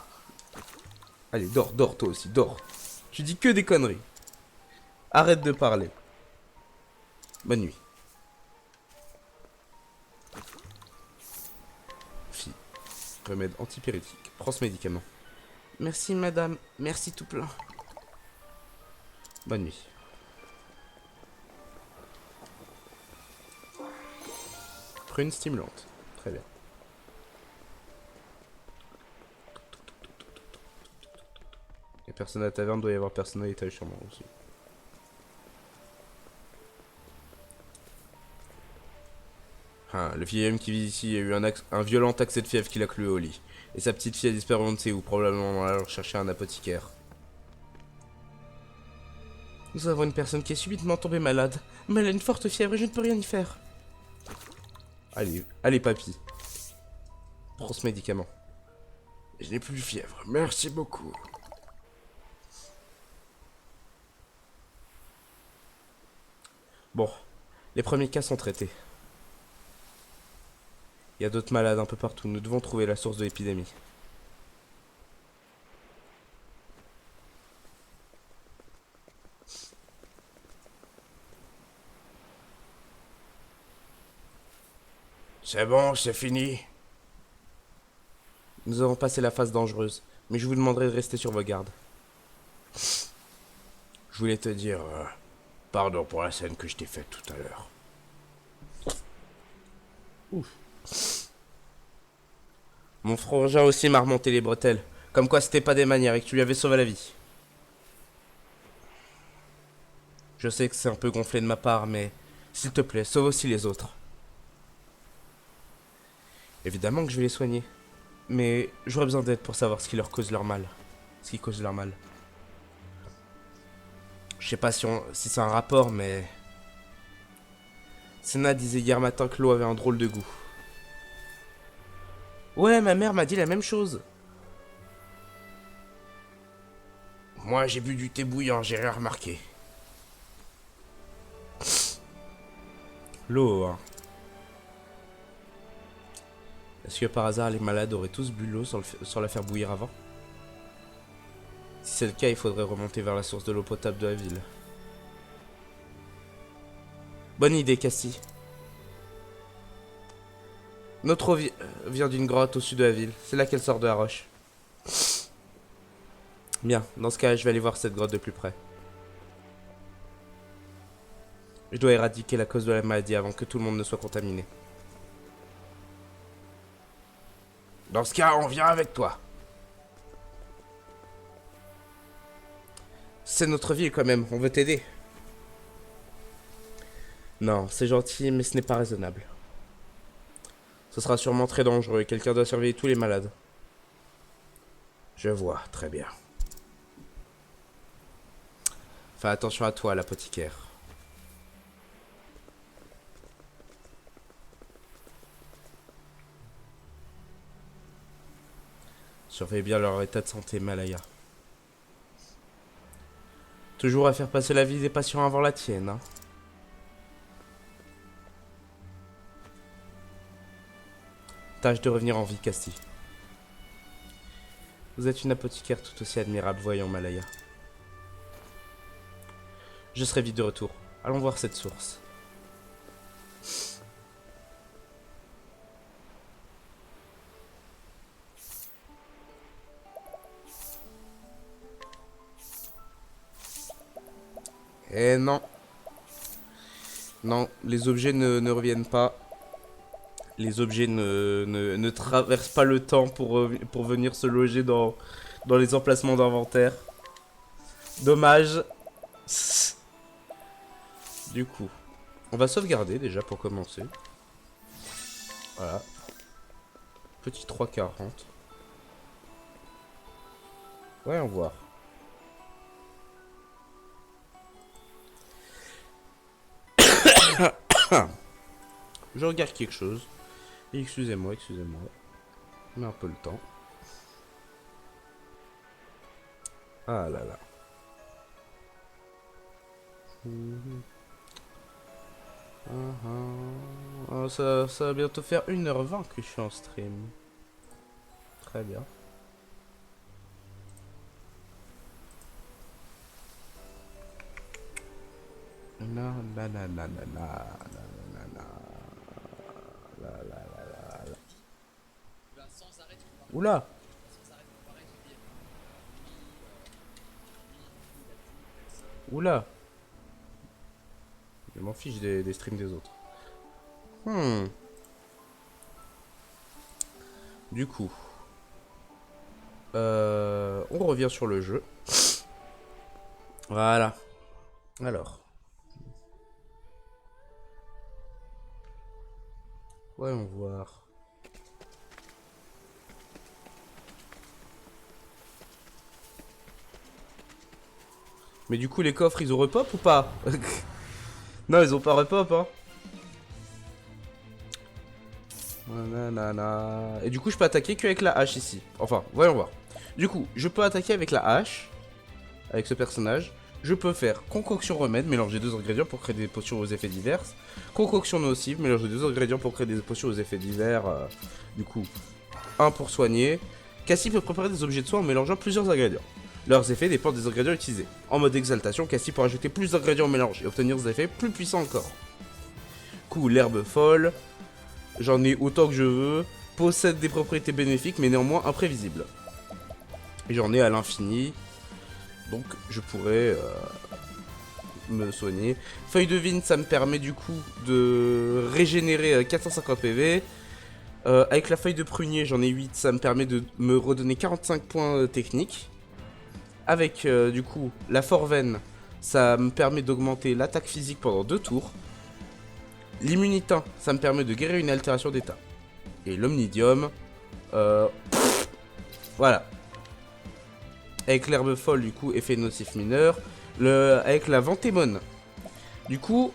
Allez, dors, dors toi aussi, dors. Tu dis que des conneries. Arrête de parler. Bonne nuit. Fille. Remède antipyrétique. Prends ce médicament. Merci, madame. Merci tout plein. Bonne nuit. Prune stimulante. Très bien. Et personne à la taverne, doit y avoir personne à l'étage sûrement aussi. Ah, le vieil homme qui vit ici a eu un violent accès de fièvre qui l'a cloué au lit. Et sa petite fille a disparu on ne sait où, probablement en allant chercher un apothicaire. Nous avons une personne qui est subitement tombée malade. Mais elle a une forte fièvre et je ne peux rien y faire. Allez, allez papy. Prends ce médicament. Je n'ai plus de fièvre. Merci beaucoup. Bon, les premiers cas sont traités. Il y a d'autres malades un peu partout. Nous devons trouver la source de l'épidémie. C'est bon, c'est fini. Nous avons passé la phase dangereuse, mais je vous demanderai de rester sur vos gardes. Je voulais te dire... pardon pour la scène que je t'ai faite tout à l'heure. Ouf. Mon frangin aussi m'a remonté les bretelles. Comme quoi c'était pas des manières et que tu lui avais sauvé la vie. Je sais que c'est un peu gonflé de ma part, mais... s'il te plaît, sauve aussi les autres. Évidemment que je vais les soigner. Mais j'aurais besoin d'aide pour savoir ce qui leur cause leur mal. Ce qui cause leur mal. Je sais pas si c'est un rapport, mais... Senna disait hier matin que l'eau avait un drôle de goût. Ouais, ma mère m'a dit la même chose. Moi, j'ai bu du thé bouillant, j'ai rien remarqué. L'eau, hein. Est-ce que par hasard les malades auraient tous bu l'eau sans la faire bouillir avant? Si c'est le cas, il faudrait remonter vers la source de l'eau potable de la ville. Bonne idée, Cassie. Notre eau vient d'une grotte au sud de la ville. C'est là qu'elle sort de la roche. Bien, dans ce cas, je vais aller voir cette grotte de plus près. Je dois éradiquer la cause de la maladie avant que tout le monde ne soit contaminé. Dans ce cas, on vient avec toi. C'est notre ville quand même, on veut t'aider. Non, c'est gentil, mais ce n'est pas raisonnable. Ce sera sûrement très dangereux et quelqu'un doit surveiller tous les malades. Je vois, très bien. Fais attention à toi, l'apothicaire. Surveille bien leur état de santé, Malaya. Toujours à faire passer la vie des patients avant la tienne, hein. Tâche de revenir en vie, Casti. Vous êtes une apothicaire tout aussi admirable, voyons, Malaya. Je serai vite de retour. Allons voir cette source. Eh non. Non, les objets ne reviennent pas. Les objets ne traversent pas le temps pour venir se loger dans les emplacements d'inventaire. Dommage. Du coup, on va sauvegarder déjà pour commencer. Voilà. Petit 3,40. Voyons voir. Je regarde quelque chose. Excusez-moi, excusez-moi. On a un peu le temps. Ah là là. Ça va bientôt faire 1h20 que je suis en stream. Très bien. Oula. Oula. Je m'en fiche des streams des autres. Du coup. On revient sur le jeu. Voilà. Alors. Voyons voir. Mais du coup, les coffres, ils ont repop ou pas? Non, ils ont pas repop, hein. Nanana. Et du coup, je peux attaquer qu'avec la hache ici. Enfin, voyons voir. Du coup, je peux attaquer avec la hache. Avec ce personnage. Je peux faire concoction remède, mélanger 2 ingrédients pour créer des potions aux effets divers. Concoction nocive, mélanger 2 ingrédients pour créer des potions aux effets divers. Du coup, 1 pour soigner. Cassie peut préparer des objets de soin en mélangeant plusieurs ingrédients. Leurs effets dépendent des ingrédients utilisés. En mode exaltation, Cassie peut ajouter plus d'ingrédients au mélange et obtenir des effets plus puissants encore. Coup, l'herbe folle. J'en ai autant que je veux. Possède des propriétés bénéfiques mais néanmoins imprévisibles. Et j'en ai à l'infini. Donc je pourrais me soigner. Feuille de vigne, ça me permet du coup de régénérer 450 PV. Avec la feuille de prunier, j'en ai 8, ça me permet de me redonner 45 points techniques. Avec du coup la forveine, ça me permet d'augmenter l'attaque physique pendant 2 tours. L'immunitin, ça me permet de guérir une altération d'état. Et l'omnidium, voilà. Avec l'herbe folle, du coup, effet nocif mineur. Avec la ventémone, du coup,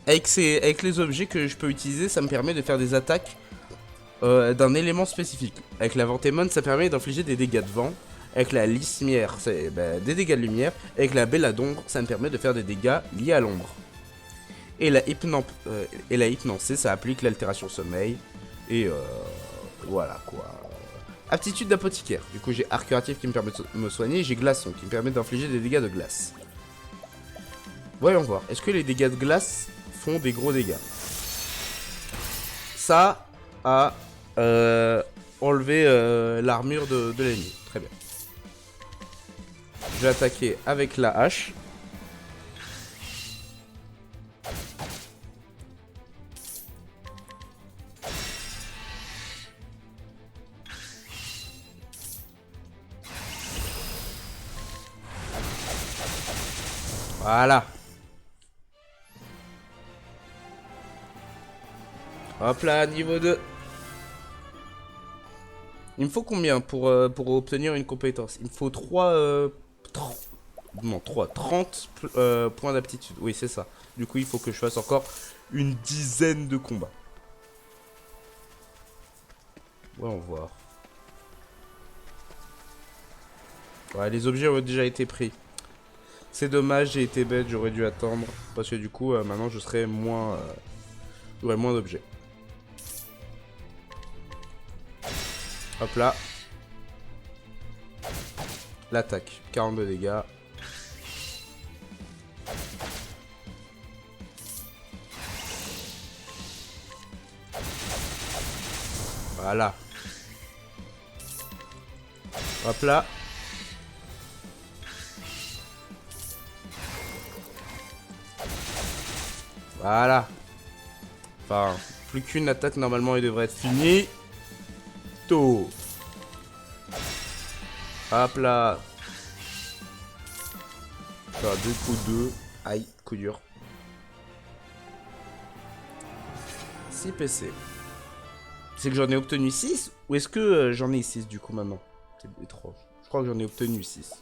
avec les objets que je peux utiliser, ça me permet de faire des attaques d'un élément spécifique. Avec la ventémone, ça permet d'infliger des dégâts de vent. Avec la lisse-mière, c'est des dégâts de lumière. Avec la bella d'ombre, ça me permet de faire des dégâts liés à l'ombre. Et la hypnancée, ça applique l'altération sommeil. Et voilà quoi. Aptitude d'apothicaire. Du coup, j'ai arc curatif qui me permet de me soigner. J'ai glaçon qui me permet d'infliger des dégâts de glace. Voyons voir. Est-ce que les dégâts de glace font des gros dégâts? Ça a enlevé l'armure de l'ennemi. Très bien. Je vais attaquer avec la hache. Voilà. Hop là, niveau 2. Il me faut combien pour obtenir une compétence? Il me faut 30 points d'aptitude. Oui, c'est ça. Du coup, il faut que je fasse encore une dizaine de combats. Voyons voir. Ouais, les objets ont déjà été pris. C'est dommage, j'ai été bête, j'aurais dû attendre. Parce que du coup, maintenant, je serai moins... j'aurai moins d'objets. Hop là. L'attaque. 42 dégâts. Voilà. Hop là. Voilà. Enfin, plus qu'une attaque, normalement, il devrait être fini. Tôt. Hop là. Ça, 2 coups 2. Aïe, coup dur. 6 PC. C'est que j'en ai obtenu 6? Ou est-ce que j'en ai 6 du coup maintenant? C'est étrange. Je crois que j'en ai obtenu 6.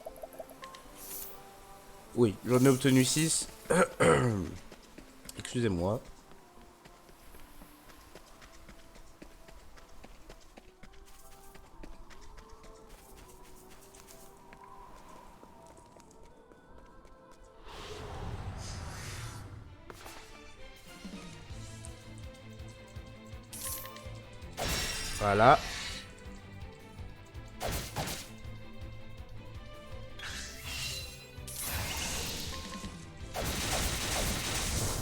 Oui, j'en ai obtenu 6. Excusez-moi. Voilà.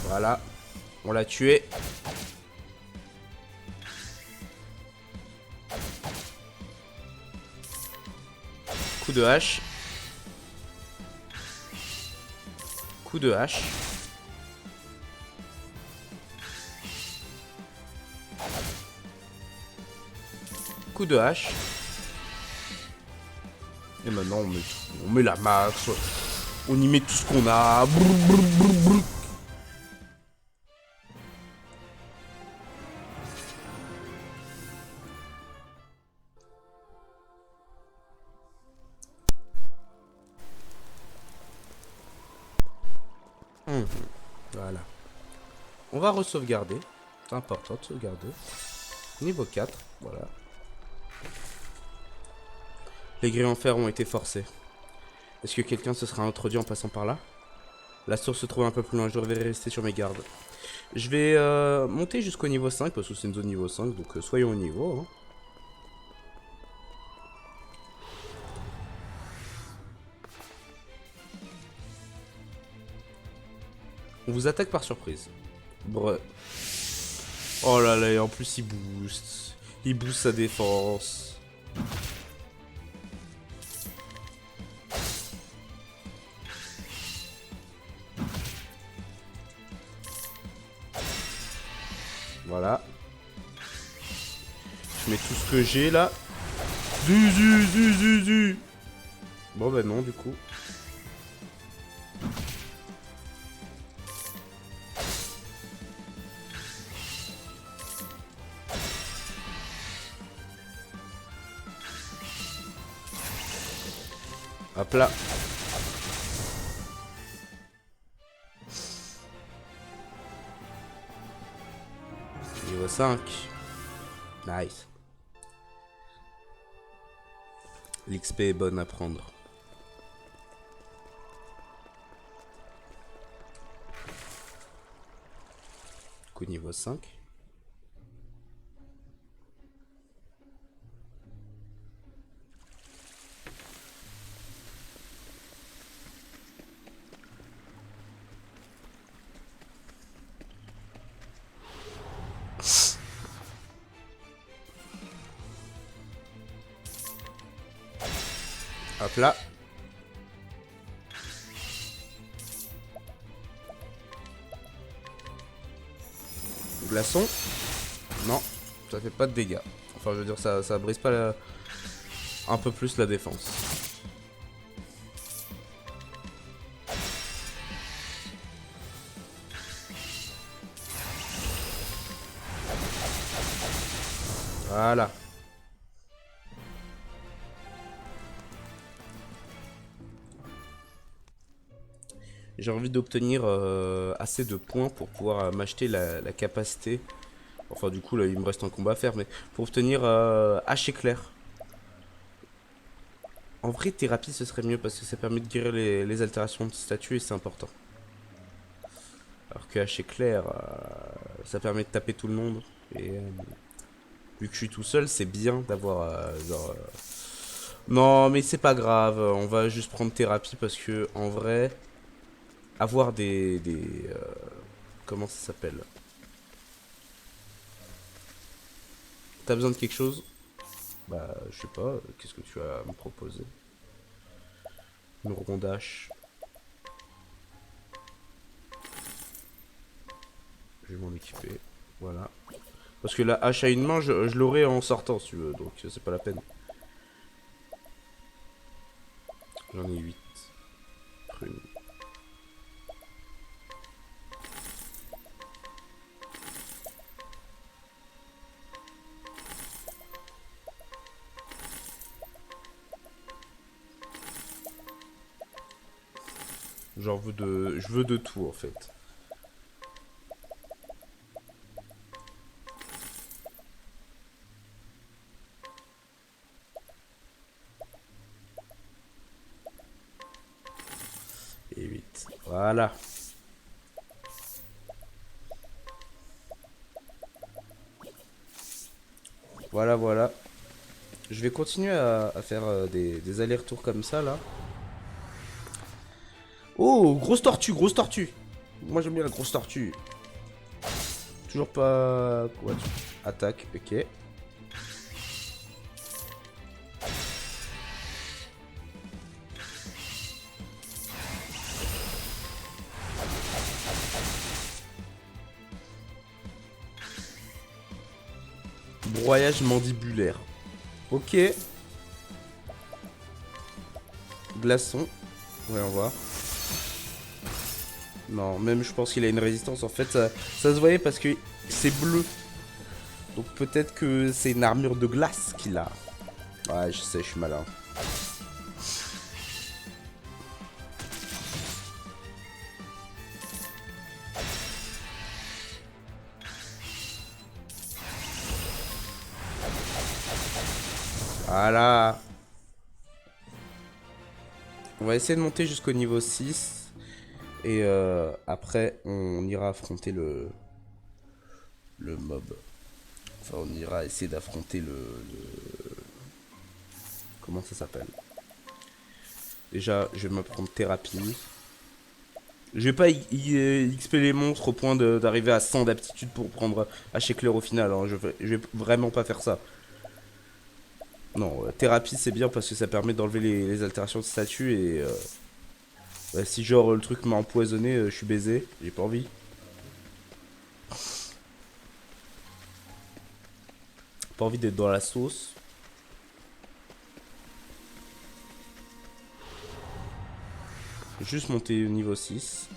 Voilà. On l'a tué. Coup de hache. Coup de hache. Coup de hache. Et maintenant on met la max. On y met tout ce qu'on a. Brr, brr, brr, brr. Voilà. On va re-sauvegarder. C'est important de sauvegarder. Niveau 4. Voilà. Les grilles en fer ont été forcées. Est-ce que quelqu'un se sera introduit en passant par là? La source se trouve un peu plus loin, je devrais rester sur mes gardes. Je vais monter jusqu'au niveau 5, parce que c'est une zone niveau 5, donc soyons au niveau. Hein. On vous attaque par surprise. Bref. Oh là là, et en plus il booste. Il booste sa défense. Voilà. Je mets tout ce que j'ai là. Zu. Bon bah non du coup. Hop là. Niveau 5. Nice. L'XP est bonne à prendre. Du coup, niveau 5. Hop là. Glaçon. Non, ça fait pas de dégâts. Enfin, je veux dire, ça brise pas un peu plus la défense. Voilà. J'ai envie d'obtenir assez de points pour pouvoir m'acheter la capacité. Enfin, du coup, là, il me reste un combat à faire, mais pour obtenir hache éclair. En vrai, thérapie, ce serait mieux parce que ça permet de guérir les altérations de statut et c'est important. Alors que hache éclair, ça permet de taper tout le monde. Et vu que je suis tout seul, c'est bien d'avoir genre. Non, mais c'est pas grave, on va juste prendre thérapie parce que en vrai, avoir comment ça s'appelle? T'as besoin de quelque chose? Bah, je sais pas, qu'est-ce que tu as à me proposer? Une rondache. Je vais m'en équiper, voilà. Parce que la hache à une main, je l'aurai en sortant si tu veux, donc c'est pas la peine. J'en ai 8. Prune. Genre, je veux de tout en fait. Et 8. Voilà. Voilà, voilà. Je vais continuer à faire des allers-retours comme ça là. Oh, grosse tortue, grosse tortue. Moi j'aime bien la grosse tortue. Toujours pas... Quoi? Attaque, ok. Broyage mandibulaire. Ok. Glaçon. Ouais, on va. Non, même je pense qu'il a une résistance. En fait, ça se voyait parce que c'est bleu. Donc peut-être que c'est une armure de glace qu'il a. Ouais, je sais, je suis malin. Voilà. On va essayer de monter jusqu'au niveau 6. Et après, on ira affronter le mob. Enfin, on ira essayer d'affronter comment ça s'appelle? Déjà, je vais me prendre thérapie. Je vais pas XP les monstres au point d'arriver à 100 d'aptitude pour prendre hache éclair au final. Hein. Je vais vraiment pas faire ça. Non, thérapie c'est bien parce que ça permet d'enlever les altérations de statut et ouais, si genre le truc m'a empoisonné, je suis baisé, j'ai pas envie. Pas envie d'être dans la sauce. Juste monter au niveau 6.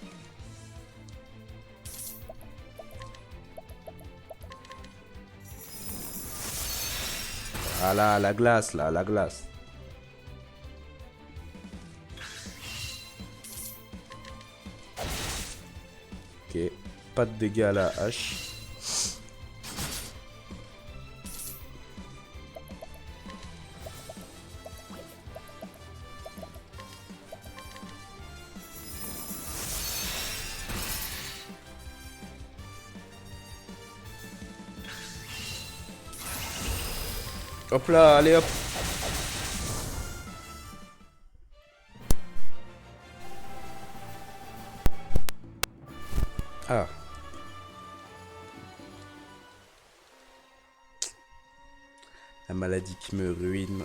Ah là, la glace, là, la glace. Ok, pas de dégâts à la hache. Hop là, allez hop. Ah. La maladie qui me ruine.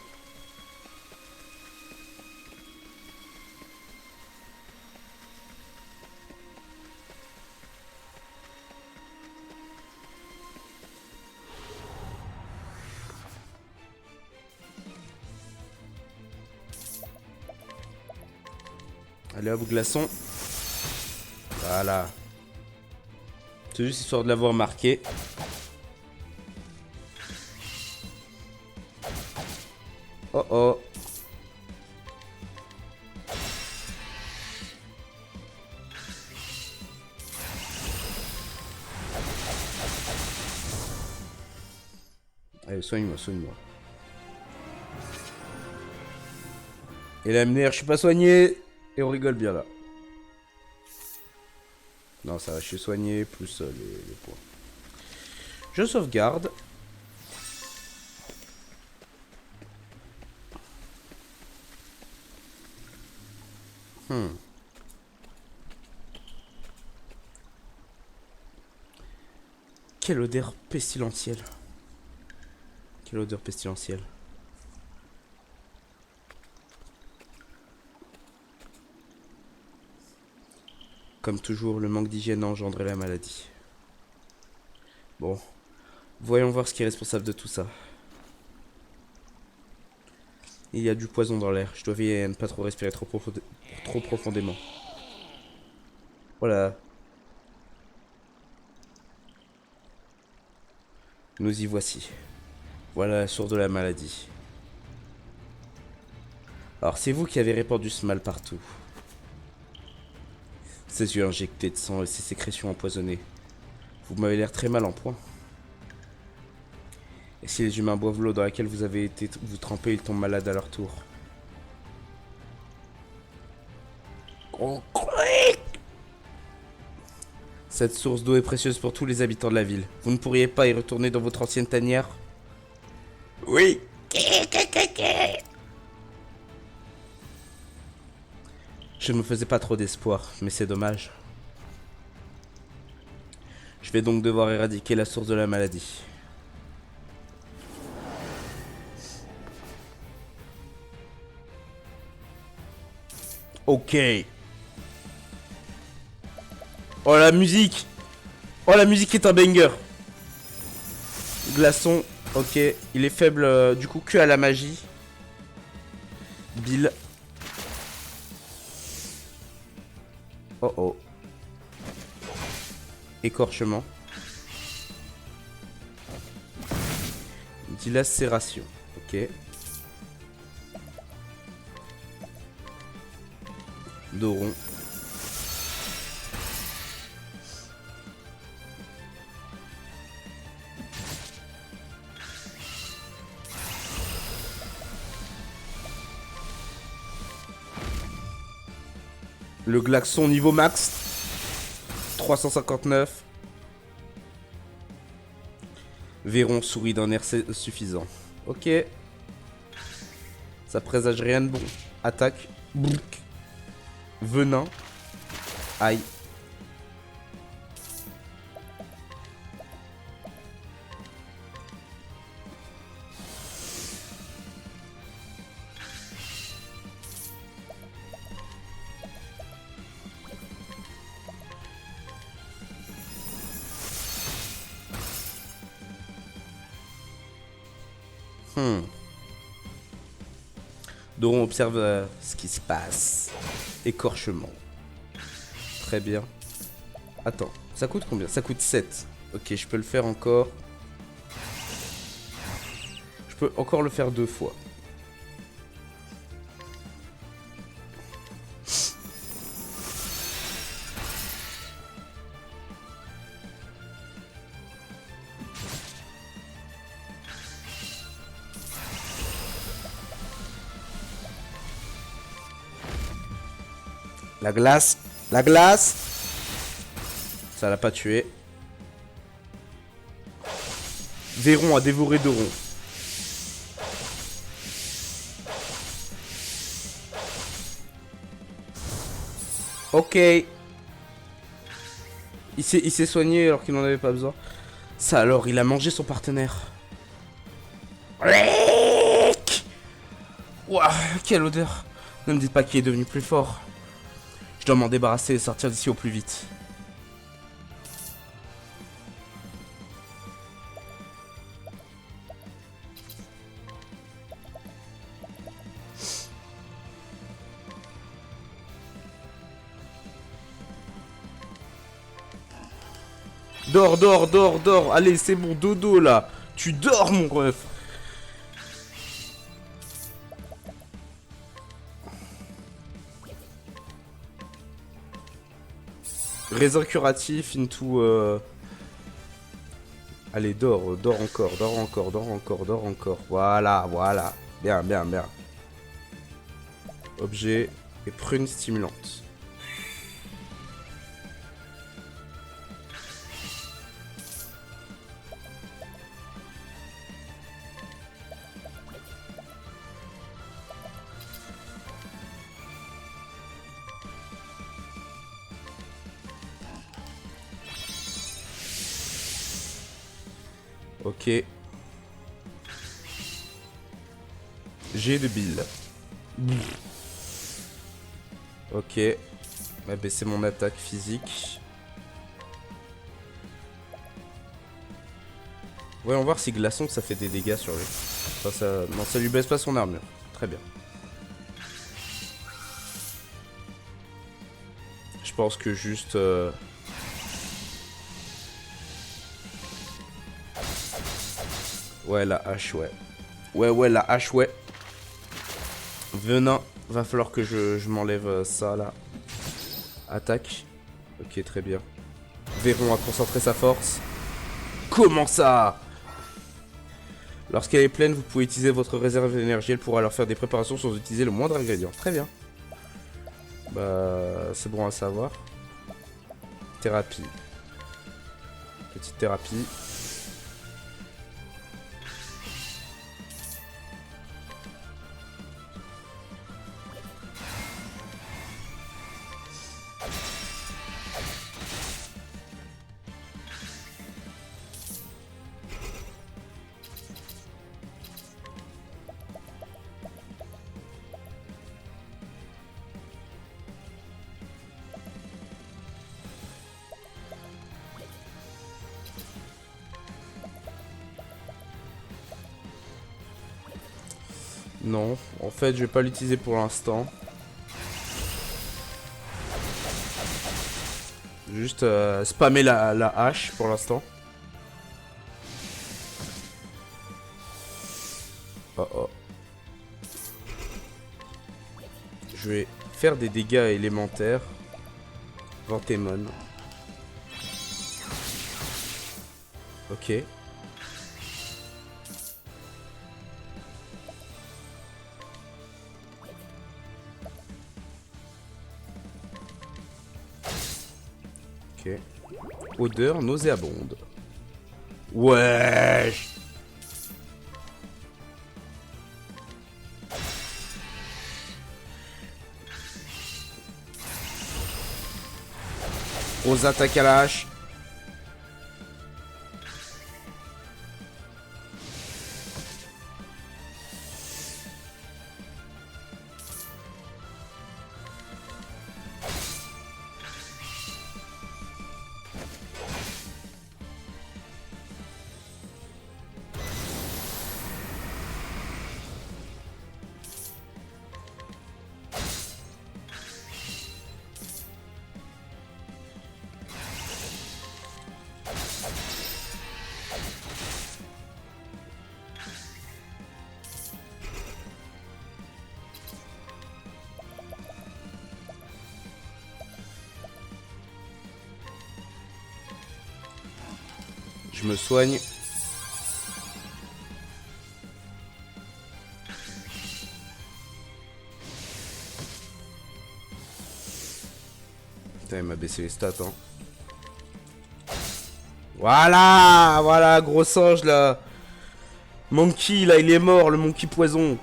Allez hop, glaçon. Voilà. C'est juste histoire de l'avoir marqué. Oh oh. Allez, soigne-moi, soigne-moi. Et la MNR, je suis pas soigné. Et on rigole bien là. Non, ça va, je suis soigné, plus les points. Je sauvegarde. Quelle odeur pestilentielle. Quelle odeur pestilentielle. Comme toujours, le manque d'hygiène a engendré la maladie. Bon, voyons voir ce qui est responsable de tout ça. Il y a du poison dans l'air. Je dois veiller à ne pas trop respirer trop profondément. Voilà. Nous y voici. Voilà la source de la maladie. Alors, c'est vous qui avez répandu ce mal partout. Ses yeux injectés de sang et ses sécrétions empoisonnées. Vous m'avez l'air très mal en point. Et si les humains boivent l'eau dans laquelle vous avez été vous tremper, ils tombent malades à leur tour. Cette source d'eau est précieuse pour tous les habitants de la ville. Vous ne pourriez pas y retourner dans votre ancienne tanière? Oui. Je ne me faisais pas trop d'espoir, mais c'est dommage. Je vais donc devoir éradiquer la source de la maladie. Ok. Oh la musique. Oh la musique est un banger. Glaçon. Ok. Il est faible du coup que à la magie. Bill. Oh oh. Écorchement. Dilacération. Ok. Doron. Le glaçon niveau max. 359. Véron sourit d'un air suffisant. Ok. Ça présage rien de bon. Attaque. Bouk. Venin. Aïe. Doron observe ce qui se passe. Écorchement. Très bien. Attends, ça coûte combien? Ça coûte 7. Ok, je peux le faire encore. Je peux encore le faire 2 fois. La glace. La glace. Ça l'a pas tué. Véron a dévoré Doron. Ok. Il s'est soigné alors qu'il n'en avait pas besoin. Ça alors, il a mangé son partenaire. Ouah, quelle odeur. Ne me dites pas qu'il est devenu plus fort. Je dois m'en débarrasser et sortir d'ici au plus vite. Dors, dors, dors, dors. Allez, c'est bon, dodo là. Tu dors, mon ref. Raisin curatif into... Allez, dors, dors encore, dors encore, dors encore, dors encore. Voilà, voilà. Bien, bien, bien. Objet et prune stimulante. Ok. J'ai de billes. Ok. On va baisser mon attaque physique. Voyons voir si glaçon ça fait des dégâts sur lui. Enfin, ça... Non, ça lui baisse pas son armure. Très bien. Je pense que juste... Ouais, la hache, ouais. Ouais, la hache, ouais. Venin. Va falloir que je m'enlève ça, là. Attaque. Ok, très bien. Véron a concentré sa force. Comment ça? Lorsqu'elle est pleine, vous pouvez utiliser votre réserve d'énergie. Elle pourra alors faire des préparations sans utiliser le moindre ingrédient. Très bien. Bah, c'est bon à savoir. Thérapie. Petite thérapie. Non, en fait, je vais pas l'utiliser pour l'instant. Juste spammer la hache pour l'instant. Oh oh. Je vais faire des dégâts élémentaires. Ventémon. Ok. Ok. Odeur nauséabonde. Wesh. Grosse attaque à la hache. Je me soigne. Putain, il m'a baissé les stats, hein. Voilà, voilà, gros singe, là. Monkey, là, il est mort, le monkey poison.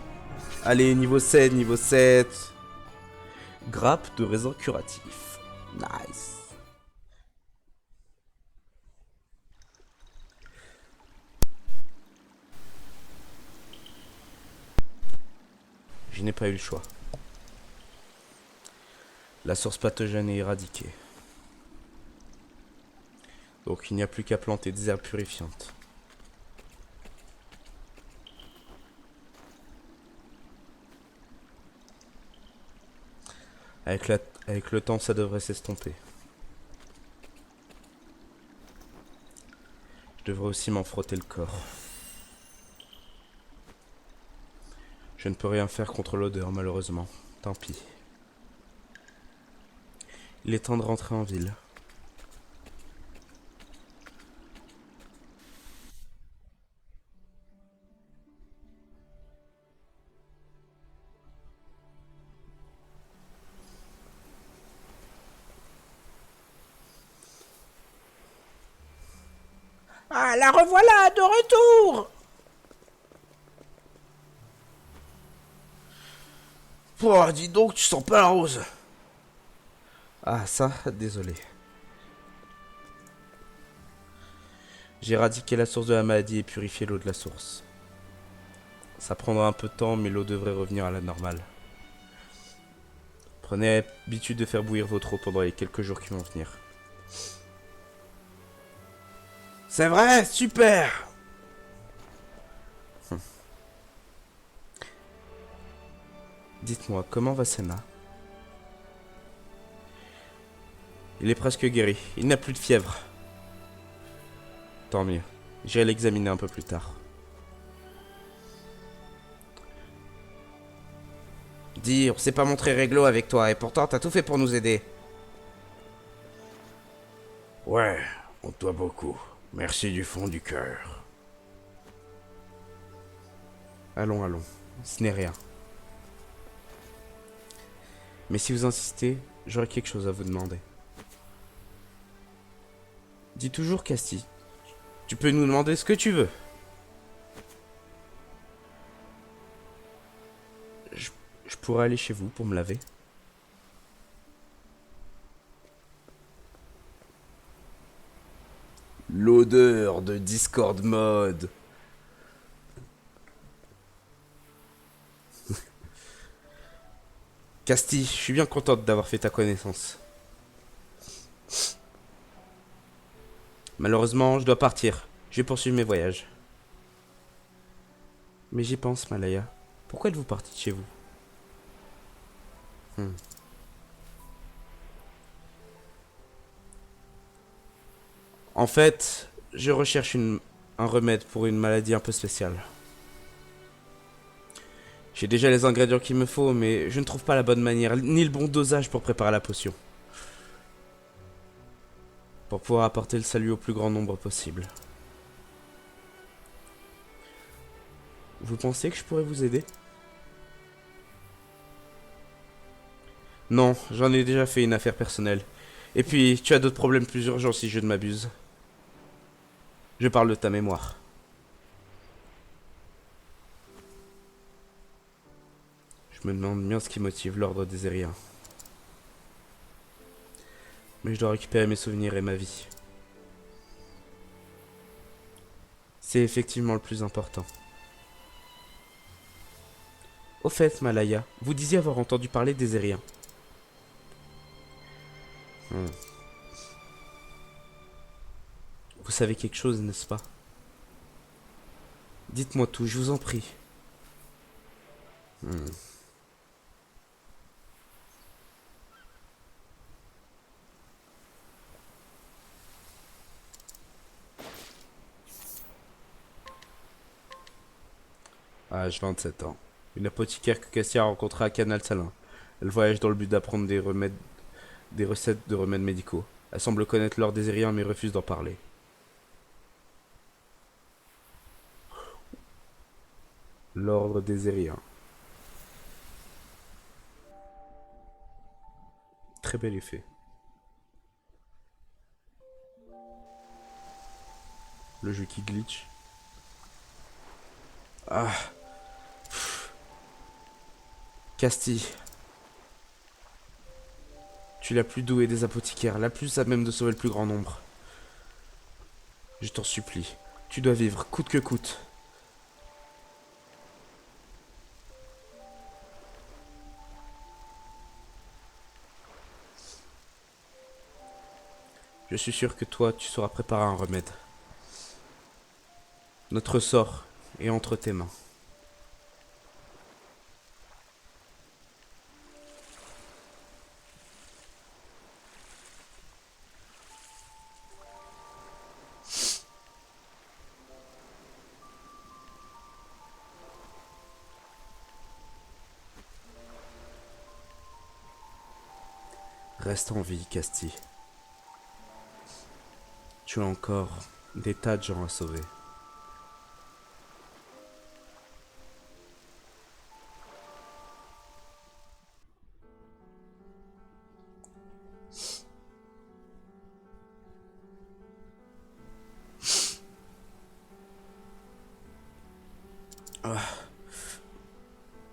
Allez, niveau 7, niveau 7. Grappe de raisin curatif. Nice. Je n'ai pas eu le choix. La source pathogène est éradiquée. Donc il n'y a plus qu'à planter des herbes purifiantes. Avec le temps, ça devrait s'estomper. Je devrais aussi m'en frotter le corps. Je ne peux rien faire contre l'odeur, malheureusement. Tant pis. Il est temps de rentrer en ville. Ah, la revoilà, de retour! Oh, dis donc, tu sens pas la rose. Ah, ça, désolé. J'ai éradiqué la source de la maladie et purifié l'eau de la source. Ça prendra un peu de temps, mais l'eau devrait revenir à la normale. Prenez l'habitude de faire bouillir votre eau pendant les quelques jours qui vont venir. C'est vrai, super! Dites-moi, comment va Senna? Il est presque guéri, il n'a plus de fièvre. Tant mieux, j'irai l'examiner un peu plus tard. Dis, on s'est pas montré réglo avec toi, et pourtant t'as tout fait pour nous aider. Ouais, on te doit beaucoup. Merci du fond du cœur. Allons, allons, ce n'est rien. Mais si vous insistez, j'aurai quelque chose à vous demander. Dis toujours, Casti. Tu peux nous demander ce que tu veux. Je pourrais aller chez vous pour me laver. L'odeur de Discord mode. Casti, je suis bien contente d'avoir fait ta connaissance. Malheureusement, je dois partir. Je vais poursuivre mes voyages. Mais j'y pense, Malaya. Pourquoi êtes-vous partie de chez vous? En fait, je recherche un remède pour une maladie un peu spéciale. J'ai déjà les ingrédients qu'il me faut, mais je ne trouve pas la bonne manière, ni le bon dosage pour préparer la potion. Pour pouvoir apporter le salut au plus grand nombre possible. Vous pensez que je pourrais vous aider? Non, j'en ai déjà fait une affaire personnelle. Et puis, tu as d'autres problèmes plus urgents si je ne m'abuse. Je parle de ta mémoire. Je me demande bien ce qui motive l'ordre des Ériens. Mais je dois récupérer mes souvenirs et ma vie. C'est effectivement le plus important. Au fait, Malaya, vous disiez avoir entendu parler des Ériens. Vous savez quelque chose, n'est-ce pas? Dites-moi tout, je vous en prie. Âge 27 ans. Une apothicaire que Cassia a rencontrée à Canal Salin. Elle voyage dans le but d'apprendre des recettes de remèdes médicaux. Elle semble connaître l'ordre des Ériens mais refuse d'en parler. L'ordre des Ériens. Très bel effet. Le jeu qui glitch. Ah. Casti. Tu es la plus douée des apothicaires, la plus à même de sauver le plus grand nombre. Je t'en supplie, tu dois vivre coûte que coûte. Je suis sûr que toi, tu sauras préparer un remède. Notre sort est entre tes mains. Reste en vie, Casti. Tu as encore des tas de gens à sauver.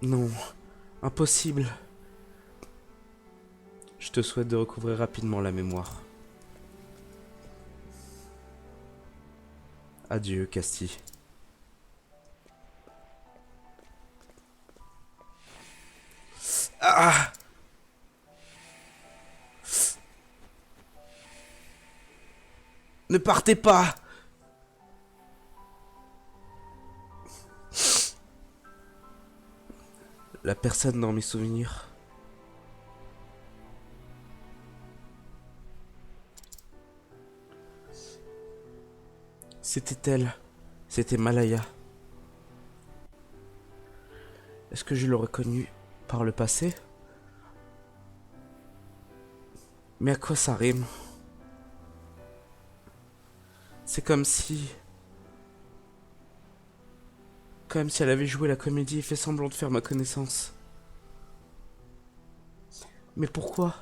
Non, impossible. Je te souhaite de recouvrer rapidement la mémoire. Adieu, Casti. Ah! Ne partez pas! La personne dans mes souvenirs. C'était elle. C'était Malaya. Est-ce que je l'aurais connue par le passé? Mais à quoi ça rime? C'est comme si... Comme si elle avait joué la comédie et fait semblant de faire ma connaissance. Mais pourquoi?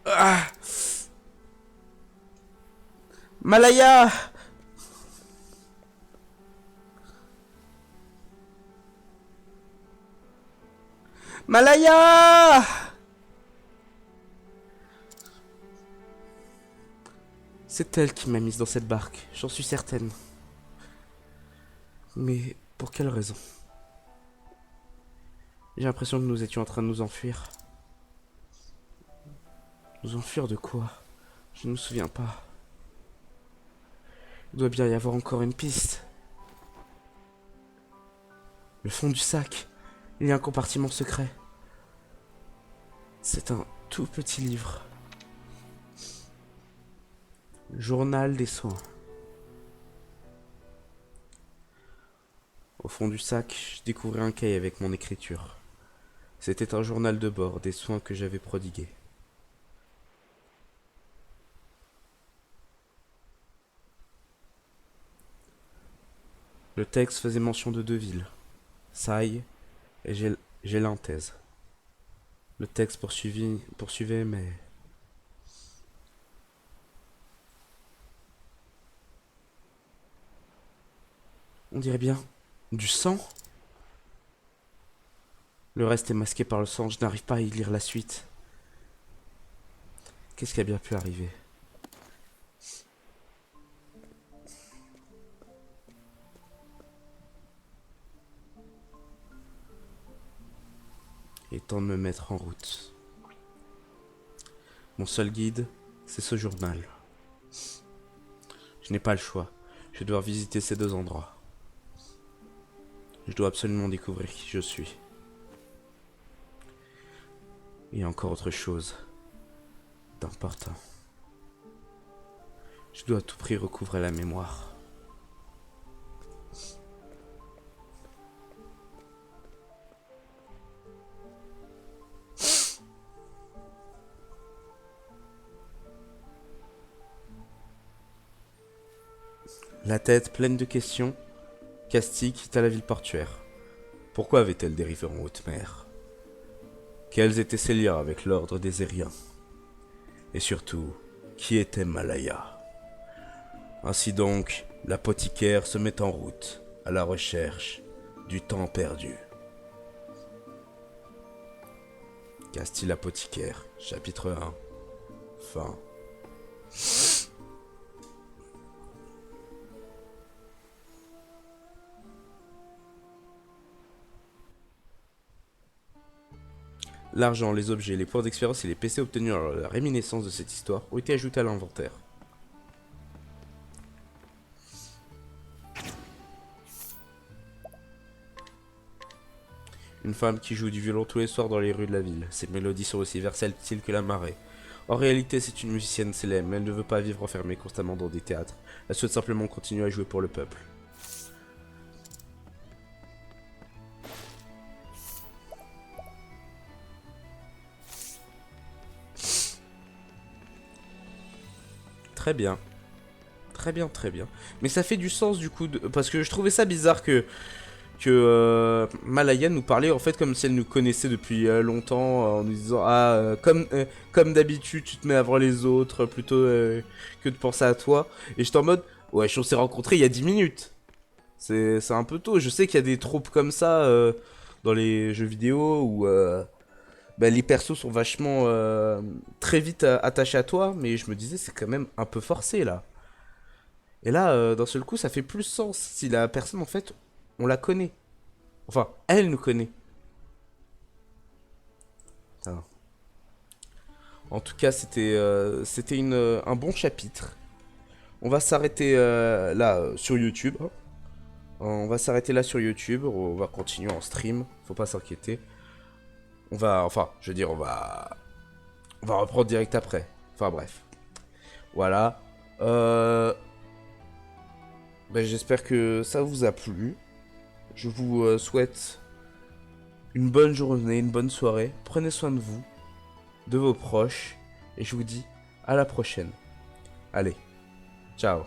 Ah! Malaya! Malaya! C'est elle qui m'a mise dans cette barque, j'en suis certaine. Mais pour quelle raison? J'ai l'impression que nous étions en train de nous enfuir. Nous enfuir de quoi? Je ne me souviens pas. Il doit bien y avoir encore une piste. Le fond du sac. Il y a un compartiment secret. C'est un tout petit livre. Journal des soins. Au fond du sac, je découvrais un cahier avec mon écriture. C'était un journal de bord des soins que j'avais prodigués. Le texte faisait mention de deux villes, Saï et Gélinthèse. Le texte poursuivait, mais... On dirait bien du sang. Le reste est masqué par le sang, je n'arrive pas à y lire la suite. Qu'est-ce qui a bien pu arriver? Il est temps de me mettre en route. Mon seul guide, c'est ce journal. Je n'ai pas le choix. Je dois visiter ces deux endroits. Je dois absolument découvrir qui je suis. Et encore autre chose d'important. Je dois à tout prix recouvrer la mémoire. La tête pleine de questions, Casti quitta la ville portuaire. Pourquoi avait-elle dérivé en haute mer? Quels étaient ses liens avec l'ordre des Ériens? Et surtout, qui était Malaya? Ainsi donc, l'apothicaire se met en route, à la recherche du temps perdu. Castille apothicaire, chapitre 1. Fin. L'argent, les objets, les points d'expérience et les PC obtenus lors de la réminiscence de cette histoire ont été ajoutés à l'inventaire. Une femme qui joue du violon tous les soirs dans les rues de la ville. Ses mélodies sont aussi versatiles que la marée. En réalité, c'est une musicienne célèbre, mais elle ne veut pas vivre enfermée constamment dans des théâtres. Elle souhaite simplement continuer à jouer pour le peuple. Très bien. Très bien, très bien. Mais ça fait du sens du coup, parce que je trouvais ça bizarre que Malaya nous parlait en fait comme si elle nous connaissait depuis longtemps, en nous disant comme d'habitude tu te mets avant les autres plutôt que de penser à toi. Et j'étais en mode ouais, on s'est rencontrés il y a 10 minutes. C'est un peu tôt. Je sais qu'il y a des tropes comme ça dans les jeux vidéo où bah, les persos sont vachement très vite attachés à toi, mais je me disais c'est quand même un peu forcé là. Et là, d'un seul coup, ça fait plus sens si la personne en fait on la connaît. Enfin, elle nous connaît. Putain. En tout cas, c'était un bon chapitre. On va s'arrêter là sur YouTube. On va s'arrêter là sur YouTube. On va continuer en stream. Faut pas s'inquiéter. Enfin, je veux dire, on va reprendre direct après. Enfin bref. Voilà. Ben, j'espère que ça vous a plu. Je vous souhaite une bonne journée, une bonne soirée. Prenez soin de vous, de vos proches. Et je vous dis à la prochaine. Allez, ciao.